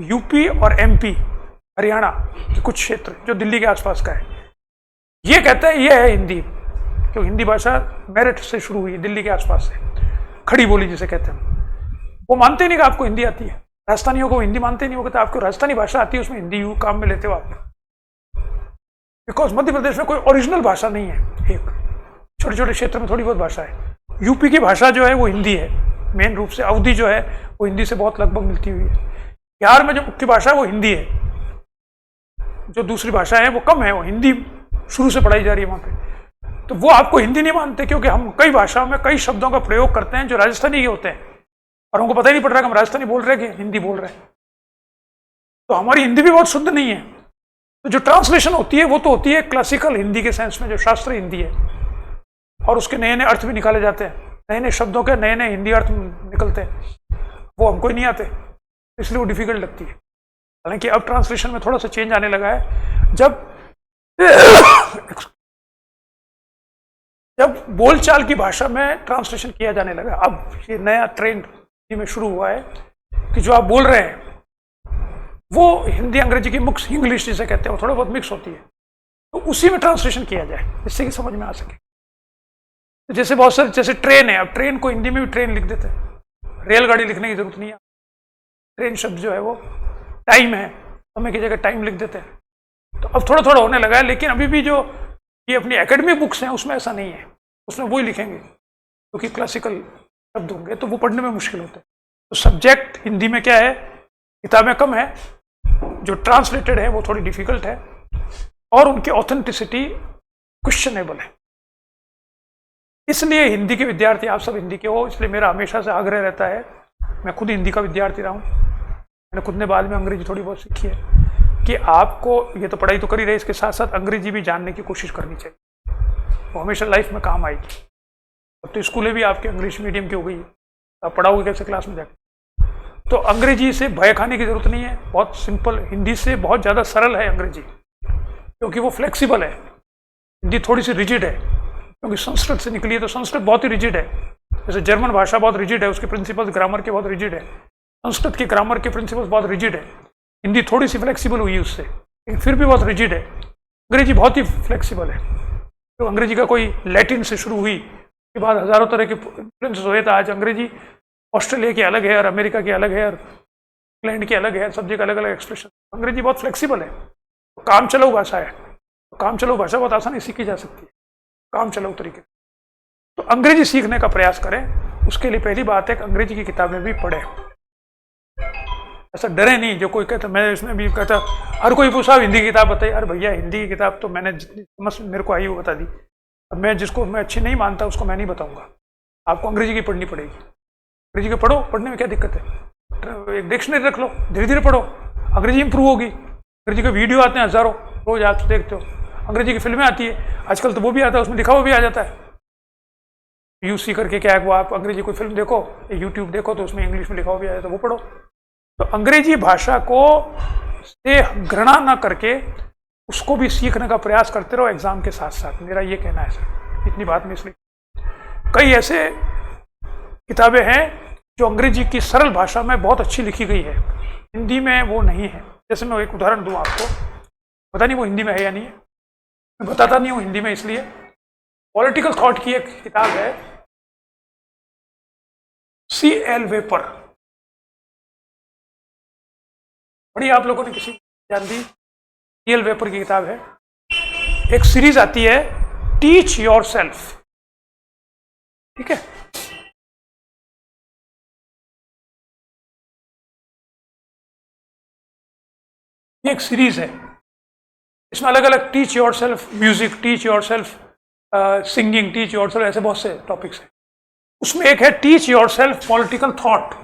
यूपी और एमपी, हरियाणा के कुछ क्षेत्र जो दिल्ली के आसपास का है, ये कहते हैं ये है हिंदी, क्योंकि हिंदी भाषा मेरठ से शुरू हुई, दिल्ली के आसपास से, खड़ी बोली जिसे कहते हैं। वो मानते नहीं कि आपको हिंदी आती है, राजस्थानियों को हिंदी मानते नहीं। वो कहते हैं आपको राजस्थानी भाषा आती है, उसमें हिंदी यू काम में लेते हो आप, बिकॉज मध्य प्रदेश में कोई ओरिजिनल भाषा नहीं है। एक छोटे छोटे क्षेत्र में थोड़ी बहुत भाषा है। यूपी की भाषा जो है वो हिंदी है मेन रूप से, अवधी जो है वो हिंदी से बहुत लगभग मिलती हुई है। बिहार में जो मुख्य भाषा है वो हिंदी है, जो दूसरी भाषा है वो कम है, वो हिंदी शुरू से पढ़ाई जा रही है वहाँ पे। तो वो आपको हिंदी नहीं मानते, क्योंकि हम कई भाषाओं में कई शब्दों का प्रयोग करते हैं जो राजस्थानी के होते हैं, और हमको पता ही नहीं पड़ रहा कि हम राजस्थानी बोल रहे हैं कि हिंदी बोल रहे हैं। तो हमारी हिंदी भी बहुत शुद्ध नहीं है। तो जो ट्रांसलेशन होती है वो तो होती है क्लासिकल हिंदी के सेंस में, जो शास्त्रीय हिंदी है, और उसके नए नए अर्थ भी निकाले जाते हैं, नए नए शब्दों के नए नए हिंदी अर्थ निकलते हैं, वो हमको ही नहीं आते, इसलिए वो डिफिकल्ट लगती है। हालांकि अब ट्रांसलेशन में थोड़ा सा चेंज आने लगा है, जब बोलचाल की भाषा में ट्रांसलेशन किया जाने लगा। अब ये नया ट्रेंड में शुरू हुआ है कि जो आप बोल रहे हैं वो हिंदी अंग्रेजी की मिक्स, इंग्लिश जिसे कहते हैं, वो थोड़ा बहुत मिक्स होती है, तो उसी में ट्रांसलेशन किया जाए जिससे कि समझ में आ सके। तो जैसे बहुत सारे, जैसे ट्रेन है, अब ट्रेन को हिंदी में भी ट्रेन लिख देते हैं, रेलगाड़ी लिखने की जरूरत नहीं है। ट्रेन शब्द जो है वो टाइम है, समय की जगह टाइम लिख देते हैं। तो अब थोड़ा थोड़ा होने लगा है, लेकिन अभी भी जो ये अपनी एकेडमिक बुक्स हैं उसमें ऐसा नहीं है, उसमें वही लिखेंगे क्योंकि क्लासिकल शब्द होंगे तो वो पढ़ने में मुश्किल होता है। तो सब्जेक्ट हिंदी में क्या है, किताबें कम है, जो ट्रांसलेटेड है वो थोड़ी डिफिकल्ट है, और उनकी ऑथेंटिसिटी क्वेश्चनेबल है। इसलिए हिंदी के विद्यार्थी, आप सब हिंदी के हो, इसलिए मेरा हमेशा से आग्रह रहता है, मैं खुद हिंदी का विद्यार्थी रहा हूँ, मैंने खुद ने बाद में अंग्रेजी थोड़ी बहुत सीखी है, कि आपको ये तो पढ़ाई तो कर ही रहे, इसके साथ साथ अंग्रेजी भी जानने की कोशिश करनी चाहिए, वो हमेशा लाइफ में काम आएगी। अब तो स्कूलें भी आपके इंग्लिश मीडियम की हो गई, आप पढ़ाओगे कैसे क्लास में जाकर। तो अंग्रेजी से भय खाने की जरूरत नहीं है, बहुत सिंपल, हिंदी से बहुत ज़्यादा सरल है अंग्रेजी, क्योंकि वो फ्लेक्सिबल है। हिंदी थोड़ी सी रिजिड है, क्योंकि संस्कृत से निकली है, तो संस्कृत बहुत ही रिजिड है। जैसे जर्मन भाषा बहुत रिजिड है, उसके प्रिंसिपल्स ग्रामर के बहुत रिजिड है, संस्कृत के ग्रामर के प्रिंसिपल्स बहुत रिजिड है। हिंदी थोड़ी सी फ्लेक्सिबल हुई उससे, लेकिन फिर भी बहुत रिजिड है। अंग्रेजी बहुत ही फ्लेक्सिबल है, तो अंग्रेजी का कोई लैटिन से शुरू हुई के बाद हज़ारों तरह के इन्फ्लुएंसेस हुए, तो आज अंग्रेजी ऑस्ट्रेलिया की अलग है, और अमेरिका की अलग है, और इंग्लैंड की अलग है, सब जगह अलग अलग एक्सप्रेशन। अंग्रेजी बहुत फ्लेक्सिबल है, काम चलाऊ भाषा है, तो काम चलाऊ भाषा बहुत आसानी सीखी जा सकती है। काम चलाऊ तरीके। तो अंग्रेजी सीखने का प्रयास करें, उसके लिए पहली बात है कि अंग्रेजी की किताबें भी पढ़ें। ऐसा डरे नहीं, जो कोई कहता, मैं इसमें भी कहता, हर कोई पूछा हिंदी की किताब बताइए, अरे भैया हिंदी की किताब तो मैंने जितनी समझ मेरे को आई वो बता दी। अब मैं जिसको मैं अच्छी नहीं मानता उसको मैं नहीं बताऊंगा, आपको अंग्रेजी की पढ़नी पड़ेगी। अंग्रेजी की पढ़ो, पढ़ने में क्या दिक्कत है, एक डिक्शनरी रख लो, धीरे धीरे पढ़ो, अंग्रेजी इंप्रूव होगी। अंग्रेजी के वीडियो आते हैं हजारों, रोज आप देखते हो। अंग्रेजी की फिल्में आती है आजकल, तो वो भी आता है, उसमें लिखा हुआ भी आ जाता है। यूसी करके क्या है वो, आप अंग्रेजी कोई फिल्म देखो, यूट्यूब देखो, तो उसमें इंग्लिश में लिखा हुआ भी आ जाता है, वो पढ़ो। तो अंग्रेजी भाषा को से घृणा ना करके उसको भी सीखने का प्रयास करते रहो एग्जाम के साथ साथ, मेरा ये कहना है सर। इतनी बात में इसलिए कई ऐसे किताबें हैं जो अंग्रेजी की सरल भाषा में बहुत अच्छी लिखी गई है, हिंदी में वो नहीं है। जैसे मैं एक उदाहरण दूं आपको, पता नहीं वो हिंदी में है या नहीं है, मैं बताता नहीं हूँ हिंदी में इसलिए। पॉलिटिकल थॉट की एक किताब है, C.L. वेपर, बड़ी आप लोगों ने किसी जान दी? C.L. वेपर की किताब है। एक सीरीज आती है टीच योर सेल्फ, ठीक है। ये एक सीरीज है, इसमें अलग अलग teach your self music, teach your self singing, teach your self, ऐसे बहुत से टॉपिक्स हैं। उसमें एक है teach your self political thought.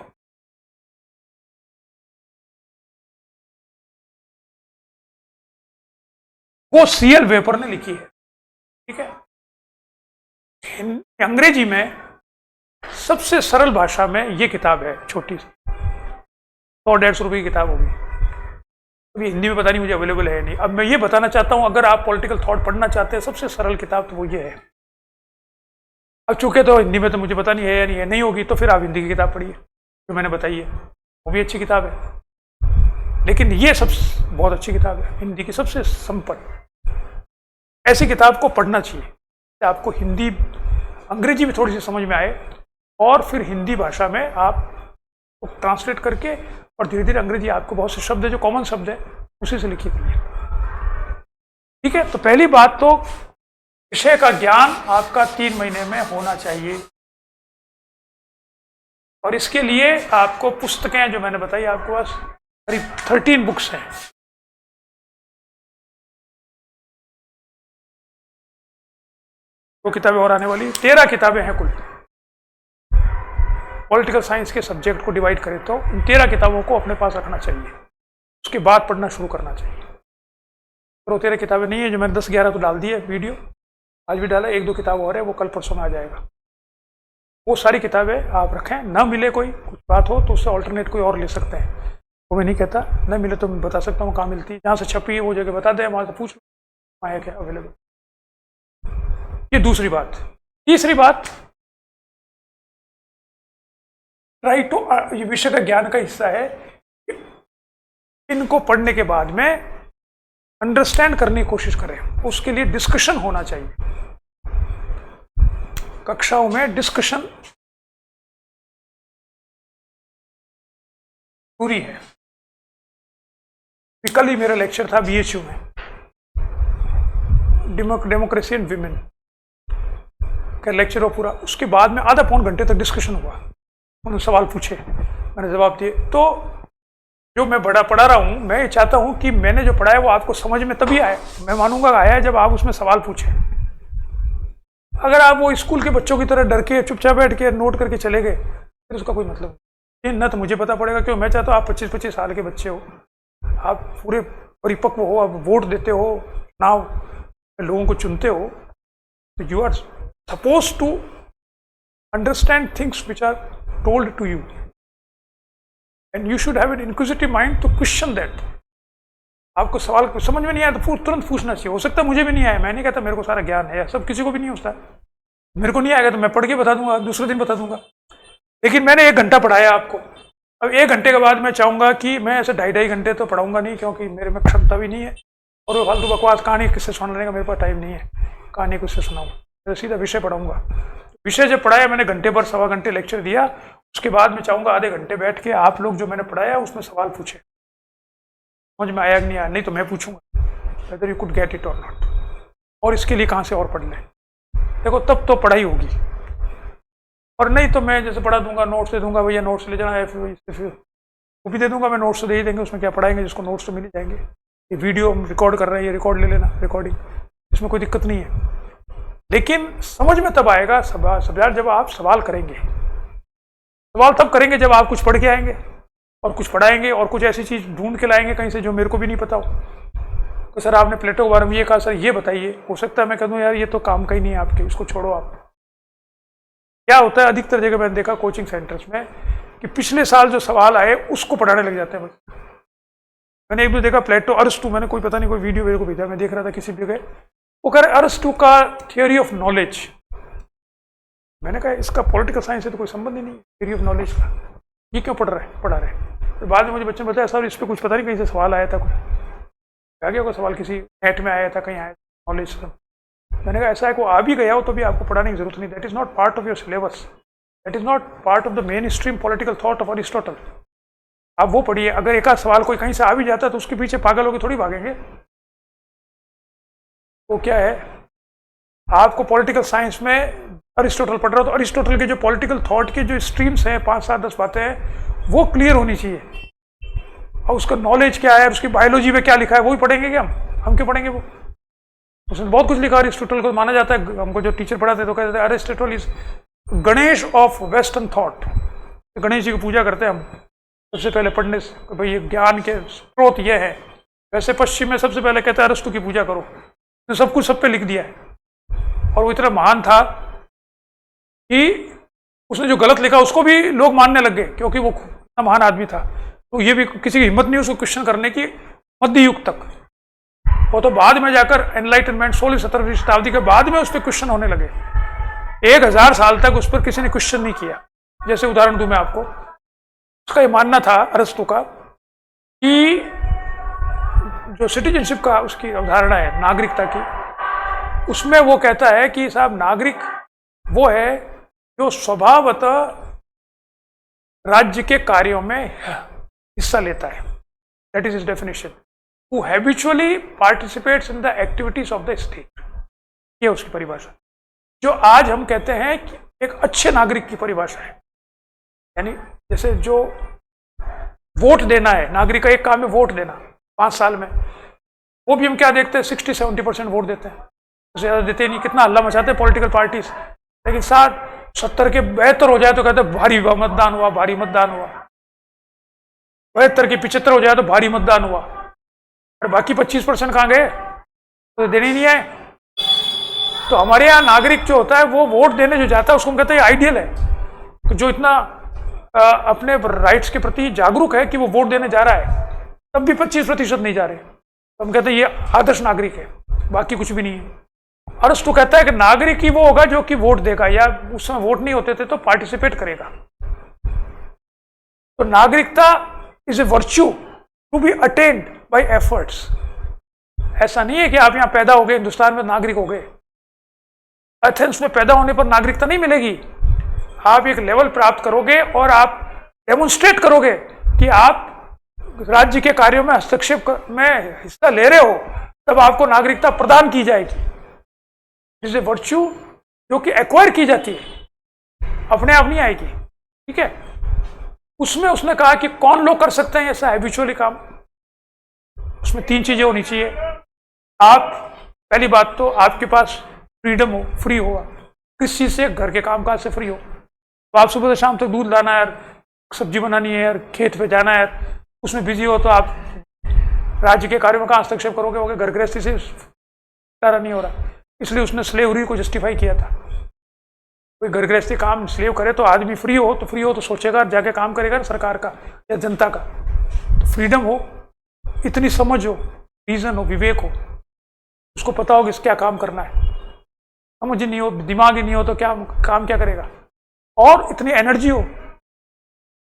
वो C.L. वेपर ने लिखी है, ठीक है। अंग्रेजी में सबसे सरल भाषा में ये किताब है, छोटी सी, 100-150 रुपये की किताब होगी। अभी हिंदी में पता नहीं मुझे अवेलेबल है नहीं। अब मैं ये बताना चाहता हूं, अगर आप पॉलिटिकल थॉट पढ़ना चाहते हैं, सबसे सरल किताब तो वो ये है। अब चूंकि तो हिंदी में तो मुझे पता नहीं है या नहीं है, नहीं होगी तो फिर आप हिंदी की किताब पढ़िए जो मैंने बताई है, वो भी अच्छी किताब है। लेकिन ये सब बहुत अच्छी किताब है, हिंदी की सबसे संपन्न। ऐसी किताब को पढ़ना चाहिए, आपको हिंदी अंग्रेजी भी थोड़ी सी समझ में आए, और फिर हिंदी भाषा में आप ट्रांसलेट करके, और धीरे धीरे अंग्रेजी आपको बहुत से शब्द है जो कॉमन शब्द है उसी से लिखी गई है, ठीक है। तो पहली बात तो विषय का ज्ञान आपका 3 महीने में होना चाहिए, और इसके लिए आपको पुस्तकें जो मैंने बताई, आपके पास करीब 13 बुक्स हैं। वो किताबें और आने वाली 13 किताबें हैं कुल। पॉलिटिकल साइंस के सब्जेक्ट को डिवाइड करें तो इन 13 किताबों को अपने पास रखना चाहिए, उसके बाद पढ़ना शुरू करना चाहिए। और वो 13 किताबें नहीं है जो मैंने 10-11 तो डाल दी है, वीडियो आज भी डाला, 1-2 किताब और है, वो कल परसों में आ जाएगा। वो सारी किताबें आप रखें, ना मिले कोई कुछ बात हो तो उससे ऑल्टरनेट कोई और ले सकते हैं, वो मैं नहीं कहता। न मिले तो मैं बता सकता हूँ कहाँ मिलती है, जहाँ से छपी है वो जगह बता दें, वहाँ से पूछ लो वहाँ है क्या अवेलेबल। ये दूसरी बात। तीसरी बात, ट्राई टू, ये विषय का ज्ञान का हिस्सा है, इनको पढ़ने के बाद में अंडरस्टैंड करने की कोशिश करें, उसके लिए डिस्कशन होना चाहिए। कक्षाओं में डिस्कशन पूरी है। कल ही मेरा लेक्चर था BHU में, डेमोक्रेसी एंड विमेन का लेक्चर हो पूरा, उसके बाद में आधा पौन घंटे तक डिस्कशन हुआ, उन्होंने सवाल पूछे, मैंने जवाब दिए। तो जो मैं पढ़ा रहा हूँ, मैं ये चाहता हूँ कि मैंने जो पढ़ा है वो आपको समझ में तभी आए, मैं मानूंगा आया जब आप उसमें सवाल पूछें। अगर आप वो स्कूल के बच्चों की तरह डर के चुपचाप बैठ के नोट करके चले गए, फिर उसका कोई मतलब नहीं। न तो मुझे पता पड़ेगा, क्यों, मैं चाहता हूँ आप 25-25 साल के बच्चे हो, आप पूरे परिपक्व हो, आप वोट देते हो, चुनाव लोगों को चुनते हो, तो you are suppose to understand things which are told to you, and you should have an inquisitive mind to question that। आपको सवाल समझ में नहीं आया तो तुरंत पूछना चाहिए। हो सकता है मुझे भी नहीं आया, मैं नहीं कहता मेरे को सारा ज्ञान है, सब किसी को भी नहीं होता। मेरे को नहीं आएगा तो मैं पढ़ के बता दूंगा, दूसरे दिन बता दूंगा। लेकिन मैंने 1 घंटा पढ़ाया आपको, अब 1 घंटे के बाद मैं चाहूंगा कि मैं ऐसे 2.5 घंटे तो पढ़ाऊंगा नहीं, क्योंकि मेरे में क्षमता भी नहीं है, और वो फालतू बकवास कहानी किससे सुनाने का मेरे पास टाइम नहीं है, कहानी किससे सुनाऊंगा, मैं सीधा विषय पढ़ाऊंगा। विषय जब पढ़ाया मैंने, घंटे पर 1.25 घंटे लेक्चर दिया, उसके बाद मैं चाहूंगा आधे घंटे बैठ के आप लोग जो मैंने पढ़ाया उसमें सवाल पूछे, समझ में आया कि नहीं आया, नहीं तो मैं पूछूंगा whether you could get it or not, और इसके लिए कहाँ से और पढ़ लें। देखो तब तो पढ़ाई होगी, और नहीं तो मैं जैसे पढ़ा दूंगा, नोट्स दे दूंगा, भैया नोट्स ले जाना है, फिर वो भी दे दूंगा मैं, नोट्स तो दे ही देंगे, उसमें क्या पढ़ाएंगे, जिसको नोट्स तो मिल ही जाएंगे। ये वीडियो हम रिकॉर्ड कर रहे हैं, ये रिकॉर्ड ले लेना, रिकॉर्डिंग, इसमें कोई दिक्कत नहीं है। लेकिन समझ में तब आएगा सवाल जब आप सवाल करेंगे। सवाल तब करेंगे जब आप कुछ पढ़ के आएंगे और कुछ पढ़ाएंगे और कुछ ऐसी चीज ढूंढ के लाएंगे कहीं से जो मेरे को भी नहीं पता हो। तो सर आपने प्लेटो के बारे में ये कहा, सर ये बताइए, हो सकता है मैं कह दूं यार ये तो काम का ही नहीं है आपके, इसको छोड़ो आप। क्या होता है अधिकतर जगह मैंने देखा कोचिंग सेंटर्स में कि पिछले साल जो सवाल आए उसको पढ़ाने लग जाते हैं बस। मैंने एक भी देखा प्लेटो अरस्तु, मैंने कोई पता नहीं कोई वीडियो मेरे को भेजा, मैं देख रहा था किसी जगह, वो कह रहे अरस्तु का थियोरी ऑफ नॉलेज। मैंने कहा इसका पॉलिटिकल साइंस से तो कोई संबंध ही नहीं, थियोरी ऑफ नॉलेज का ये क्यों पढ़ा रहे। तो बाद में मुझे बच्चे ने बताया सर इस पर कुछ पता नहीं कहीं से सवाल आया था, कोई आ गया होगा सवाल, किसी नेट में आया था, कहीं आया था नॉलेज का। मैंने कहा ऐसा है को आ भी गया हो तो भी आपको पढ़ाने की जरूरत नहीं, that is not part of your syllabus, that is not part of the main stream political thought of Aristotle. आप वो पढ़िए, अगर एक आध सवाल कोई कहीं से आ भी जाता है तो उसके पीछे पागल होकर थोड़ी भागेंगे। वो क्या है, आपको पॉलिटिकल साइंस में अरिस्टोटल पढ़ रहा हो तो अरिस्टोटल के जो पॉलिटिकल थॉट के जो स्ट्रीम्स हैं, 5, 7, 10 बातें हैं, वो क्लियर होनी चाहिए। और उसका नॉलेज क्या है, उसकी बायोलॉजी में क्या लिखा है वो भी पढ़ेंगे क्या हम क्यों पढ़ेंगे वो। उसने बहुत कुछ लिखा, अरिस्टोटल को माना जाता है, हमको जो टीचर पढ़ाते तो कहते हैं Aristotle is Ganesh of western thought. Ganesh ji की पूजा करते हैं हम सबसे पहले पढ़ने से, भाई ये ज्ञान के स्रोत ये है। वैसे पश्चिम में सबसे पहले कहते हैं अरस्तु की पूजा करो, तो सब कुछ सब पे लिख दिया है। और वो इतना महान था कि उसने जो गलत लिखा उसको भी लोग मानने लग गए, क्योंकि वो इतना महान आदमी था। तो ये भी किसी की हिम्मत नहीं उसको क्वेश्चन करने की मध्य युग तक। वो तो बाद में जाकर एनलाइटनमेंट 16वीं-17वीं शताब्दी के बाद में उस पर क्वेश्चन होने लगे। 1000 साल तक उस पर किसी ने क्वेश्चन नहीं किया। जैसे उदाहरण दूं मैं आपको, उसका ये मानना था अरस्तु का कि जो सिटीजनशिप का उसकी अवधारणा है नागरिकता की, उसमें वो कहता है कि साहब नागरिक वो है जो स्वभावतः राज्य के कार्यों में हिस्सा लेता है, that is his definition, who habitually participates in the activities of the state। ये उसकी परिभाषा, जो आज हम कहते हैं कि एक अच्छे नागरिक की परिभाषा है। यानी जैसे जो वोट देना है, नागरिक का एक काम है वोट देना 5 साल में, वो भी हम क्या देखते हैं 60-70% वोट देते हैं, उससे ज़्यादा देते नहीं। कितना हल्ला मचाते हैं पॉलिटिकल पार्टीज, लेकिन 60-70 के 72 हो जाए तो कहते हैं भारी मतदान हुआ, भारी मतदान हुआ। 72 के 75 हो जाए तो भारी मतदान हुआ, और बाकी 25% कहाँ गए, तो देने ही नहीं आए। तो हमारे यहाँ नागरिक जो होता है वो वोट देने जो जाता है उसको हम कहते हैं आइडियल है, तो जो इतना अपने राइट्स के प्रति जागरूक है कि वो वोट देने जा रहा है, तब भी 25% नहीं जा रहे, तो हम कहते हैं ये आदर्श नागरिक है, बाकी कुछ भी नहीं है। अरस्तु कहता है कि नागरिक ही वो होगा जो कि वोट देगा, या उस समय वोट नहीं होते थे तो पार्टिसिपेट करेगा। तो नागरिकता is a virtue to be attend by efforts. ऐसा नहीं है कि आप यहां पैदा हो गए, हिंदुस्तान में नागरिक हो गए। एथेंस में पैदा होने पर नागरिकता नहीं मिलेगी। आप एक लेवल प्राप्त करोगे और आप डेमोन्स्ट्रेट करोगे कि आप राज्य के कार्यों में हस्तक्षेप में हिस्सा ले रहे हो, तब आपको नागरिकता प्रदान की जाएगी। इज ए वर्च्यू जो कि एक्वायर की जाती है, अपने आप नहीं आएगी। ठीक है, उसमें उसने कहा कि कौन लोग कर सकते हैं ऐसा हैबिचुअली काम। उसमें 3 चीजें होनी चाहिए। आप पहली बात तो आपके पास फ्रीडम हो, फ्री हो, किस चीज से, घर के कामकाज से फ्री हो। तो आप सुबह से शाम तक दूध लाना है यार, सब्जी बनानी है यार, खेत पे जाना है यार, उसमें बिजी हो तो आप राज्य के कार्यों में कहाँ हस्तक्षेप करोगे, घर गृहस्थी से सारा नहीं हो रहा। इसलिए उसने स्लेवरी को जस्टिफाई किया था। कोई घर गृहस्थी काम स्लेव करे तो आदमी फ्री हो तो सोचेगा, जाके काम करेगा ना सरकार का या जनता का। तो फ्रीडम हो, इतनी समझ हो, रीजन हो, विवेक हो, उसको पता हो कि क्या काम करना है। समझ नहीं हो, दिमाग ही नहीं हो तो क्या काम क्या करेगा। और इतनी एनर्जी हो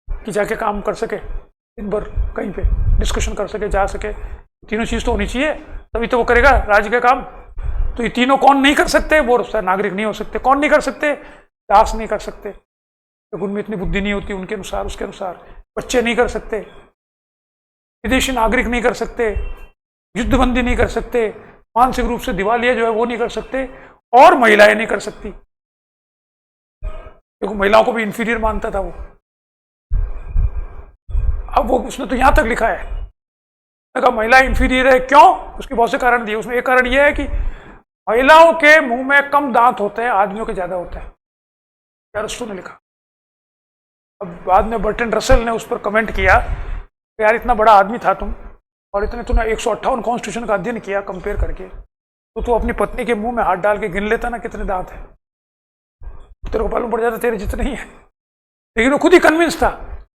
कि जाके काम कर सके, दिन भर कहीं पे डिस्कशन कर सके, जा सके। तीनों चीज तो होनी चाहिए, तभी तो वो करेगा राज्य का काम। तो ये तीनों कौन नहीं कर सकते, वो नागरिक नहीं हो सकते। कौन नहीं कर सकते, दास नहीं कर सकते, तो उनमें इतनी बुद्धि नहीं होती उनके अनुसार, उसके अनुसार। बच्चे नहीं कर सकते, विदेशी नागरिक नहीं कर सकते, युद्धबंदी नहीं कर सकते, मानसिक रूप से दिवालिया जो है वो नहीं कर सकते, और महिलाएं नहीं कर सकती, क्योंकि महिलाओं को भी इंफीरियर मानता था वो। अब वो उसने तो यहां तक लिखा है, कहा महिला इंफीरियर है, क्यों? उसके बहुत से कारण दिए। उसमें एक कारण यह है कि महिलाओं के मुंह में कम दांत होते हैं, आदमियों के ज्यादा होते हैं, अरिस्टो ने लिखा। अब बाद में बर्टन रसेल ने उस पर कमेंट किया, यार इतना बड़ा आदमी था तुम, और इतने तूने 158 कॉन्स्टिट्यूशन का अध्ययन किया कंपेयर करके, तो तू अपनी पत्नी के मुंह में हाथ डाल के गिन लेता ना कितने दांत हैं, तेरे को मालूम पड़ जाता तेरे जितने ही है। लेकिन वो खुद ही कन्विंस था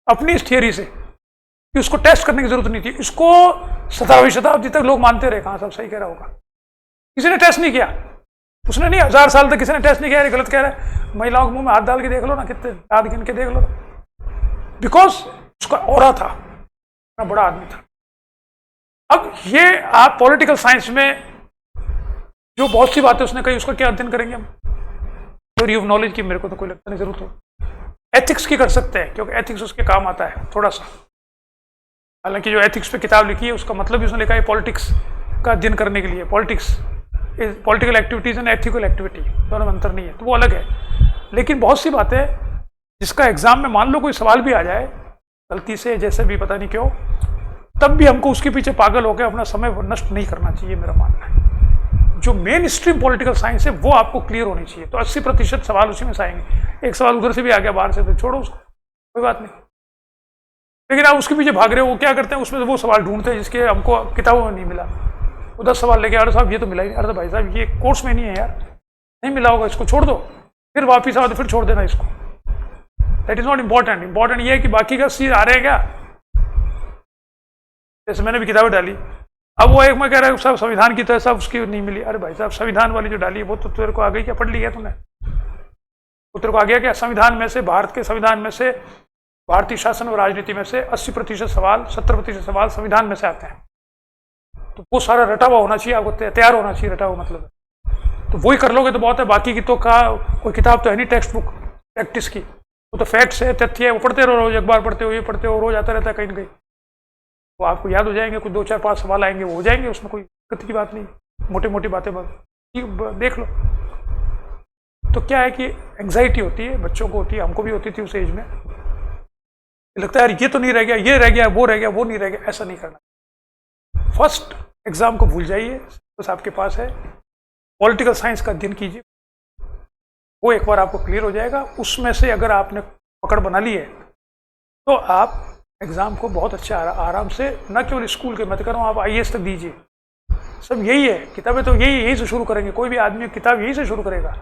अपनी इस थियरी से कि उसको टेस्ट करने की जरूरत नहीं थी। इसको 17वीं शताब्दी तक लोग मानते रहे, कहाँ सब सही कह रहा होगा, किसी ने टेस्ट नहीं किया। उसने नहीं, 1000 साल तक किसी ने टेस्ट नहीं किया, गलत कह रहा है, महिलाओं के मुंह में हाथ डाल के देख लो ना, कितने दांत गिन के देख लो, बिकॉज उसका ऑरा था, इतना बड़ा आदमी था। अब ये आप पॉलिटिकल साइंस में जो बहुत सी बातें उसने कही, उसका क्या अध्ययन करेंगे हम? थ्योरी ऑफ नॉलेज की मेरे को तो कोई लगता नहीं जरूरत हो। एथिक्स की कर सकते हैं, क्योंकि एथिक्स उसके काम आता है थोड़ा सा। हालांकि जो एथिक्स पे किताब लिखी है उसका मतलब भी उसने लिखा है पॉलिटिक्स का अध्ययन करने के लिए। Politics is political activities and ethical activity, दोनों में अंतर नहीं है, तो वो अलग है। लेकिन बहुत सी बातें जिसका एग्जाम में मान लो कोई सवाल भी आ जाए गलती से, जैसे भी पता नहीं क्यों, तब भी हमको उसके पीछे पागल होकर अपना समय नष्ट नहीं करना चाहिए, मेरा मानना है। जो मेन स्ट्रीम पॉलिटिकल साइंस है वो आपको क्लियर होनी चाहिए, तो 80% सवाल उसी में से आएंगे। एक सवाल उधर से भी आ गया बाहर से, तो छोड़ो उसको, कोई बात नहीं। लेकिन आप उसके पीछे भाग रहे हो, वो क्या करते हैं, उसमें वो सवाल ढूंढते हैं जिसके हमको किताबों में नहीं मिला। वो 10 सवाल लेके, अरे साहब ये तो मिला ही नहीं, अरे भाई साहब ये कोर्स में नहीं है यार, नहीं मिला होगा, इसको छोड़ दो, फिर वापिस आओ तो फिर छोड़ देना इसको। That is not important. Important ये है कि बाकी का चीज आ रहे हैं क्या। जैसे मैंने भी किताबें डाली, अब वो एक में कह रहा है सब संविधान की तरह सब उसकी नहीं मिली। अरे भाई साहब संविधान वाली जो डाली है वो तो तेरे को आ गई क्या, पढ़ लिया तुमने? वो तेरे को आ गया क्या? संविधान में से, भारत के संविधान में से, भारतीय शासन और राजनीति में से 80% सवाल, 70% सवाल संविधान में से आते हैं। तो वो सारा रटा हुआ होना चाहिए, आपको तैयार होना चाहिए, रटा हुआ मतलब। तो वही कर लोगे तो बहुत है, बाकी की तो का कोई किताब तो है नहीं टेक्स्ट बुक प्रैक्टिस की, वो तो फैक्ट्स है, तथ्य है, वो पढ़ते रहो, रोज अखबार पढ़ते हो, ये पढ़ते हो, रोज आता रहता है कहीं ना कहीं, वो आपको याद हो जाएंगे। कुछ 2 4 5 सवाल आएंगे, वो हो जाएंगे, उसमें कोई दिक्कत की बात नहीं, मोटी मोटी बातें देख लो। तो क्या है कि एंग्जाइटी होती है, बच्चों को होती है, हमको भी होती थी उस एज में, लगता है यार ये तो नहीं रह गया, ये रह गया, वो रह गया, वो नहीं रह गया। ऐसा नहीं करना। फर्स्ट एग्जाम को भूल जाइए, बस आपके पास है, पॉलिटिकल साइंस का अध्ययन कीजिए, वो एक बार आपको क्लियर हो जाएगा। उसमें से अगर आपने पकड़ बना ली है तो आप एग्जाम को बहुत अच्छा आराम से, न केवल स्कूल के मत करो, आप IAS तक दीजिए। सब यही है, किताबें तो यही से शुरू करेंगे, कोई भी आदमी किताब यही से शुरू करेगा।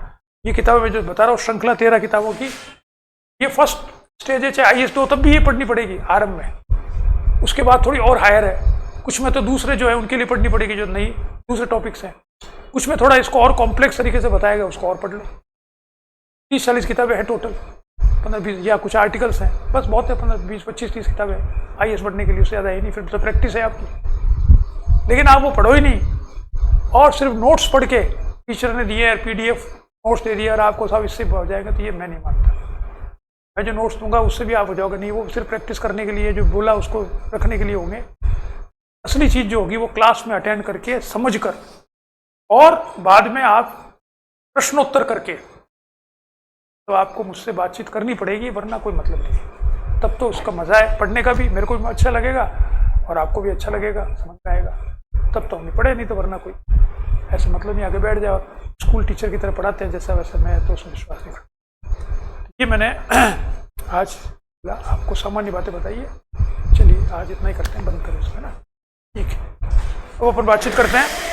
ये किताबें मैं जो बता रहा हूँ, श्रृंखला 13 किताबों की, ये फर्स्ट स्टेज है, चाहे IAS 2 तब भी ये पढ़नी पड़ेगी आरंभ में। उसके बाद थोड़ी और हायर है, कुछ में तो दूसरे जो है उनके लिए पढ़नी पड़ेगी, जो नहीं दूसरे टॉपिक्स हैं। कुछ में थोड़ा इसको और कॉम्प्लेक्स तरीके से बताएगा, उसको और पढ़ लो। 30-40 किताबें हैं टोटल, 15-20 या कुछ आर्टिकल्स हैं, बस बहुत है, 15-20-25-30 किताबें IAS बढ़ने के लिए, उससे ज़्यादा ही नहीं। फिर तो प्रैक्टिस है आपकी, लेकिन आप वो पढ़ो ही नहीं और सिर्फ नोट्स पढ़ के टीचर ने दिए, PDF नोट्स दे दिया और आपको सब इससे हो जाएगा, तो ये मैं नहीं मानता। मैं जो नोट्स दूंगा उससे भी आप हो जाओगे नहीं, वो सिर्फ प्रैक्टिस करने के लिए, जो बोला उसको रखने के लिए होंगे। असली चीज़ जो होगी वो क्लास में अटेंड करके, समझ कर, और बाद में आप प्रश्नोत्तर करके, तो आपको मुझसे बातचीत करनी पड़ेगी, वरना कोई मतलब नहीं। तब तो उसका मज़ा है पढ़ने का भी, मेरे को भी अच्छा लगेगा और आपको भी अच्छा लगेगा, समझ में आएगा, तब तो हमने पढ़े, नहीं तो वरना कोई ऐसे मतलब नहीं, आगे बैठ जाओ स्कूल टीचर की तरह पढ़ाते हैं जैसा वैसा, मैं तो उसमें विश्वास नहीं करता। ये मैंने आज आपको सामान्य बातें बताई है। चलिए आज इतना ही करते हैं, बंद करें इसमें ना, ठीक है। अब अपन बातचीत करते हैं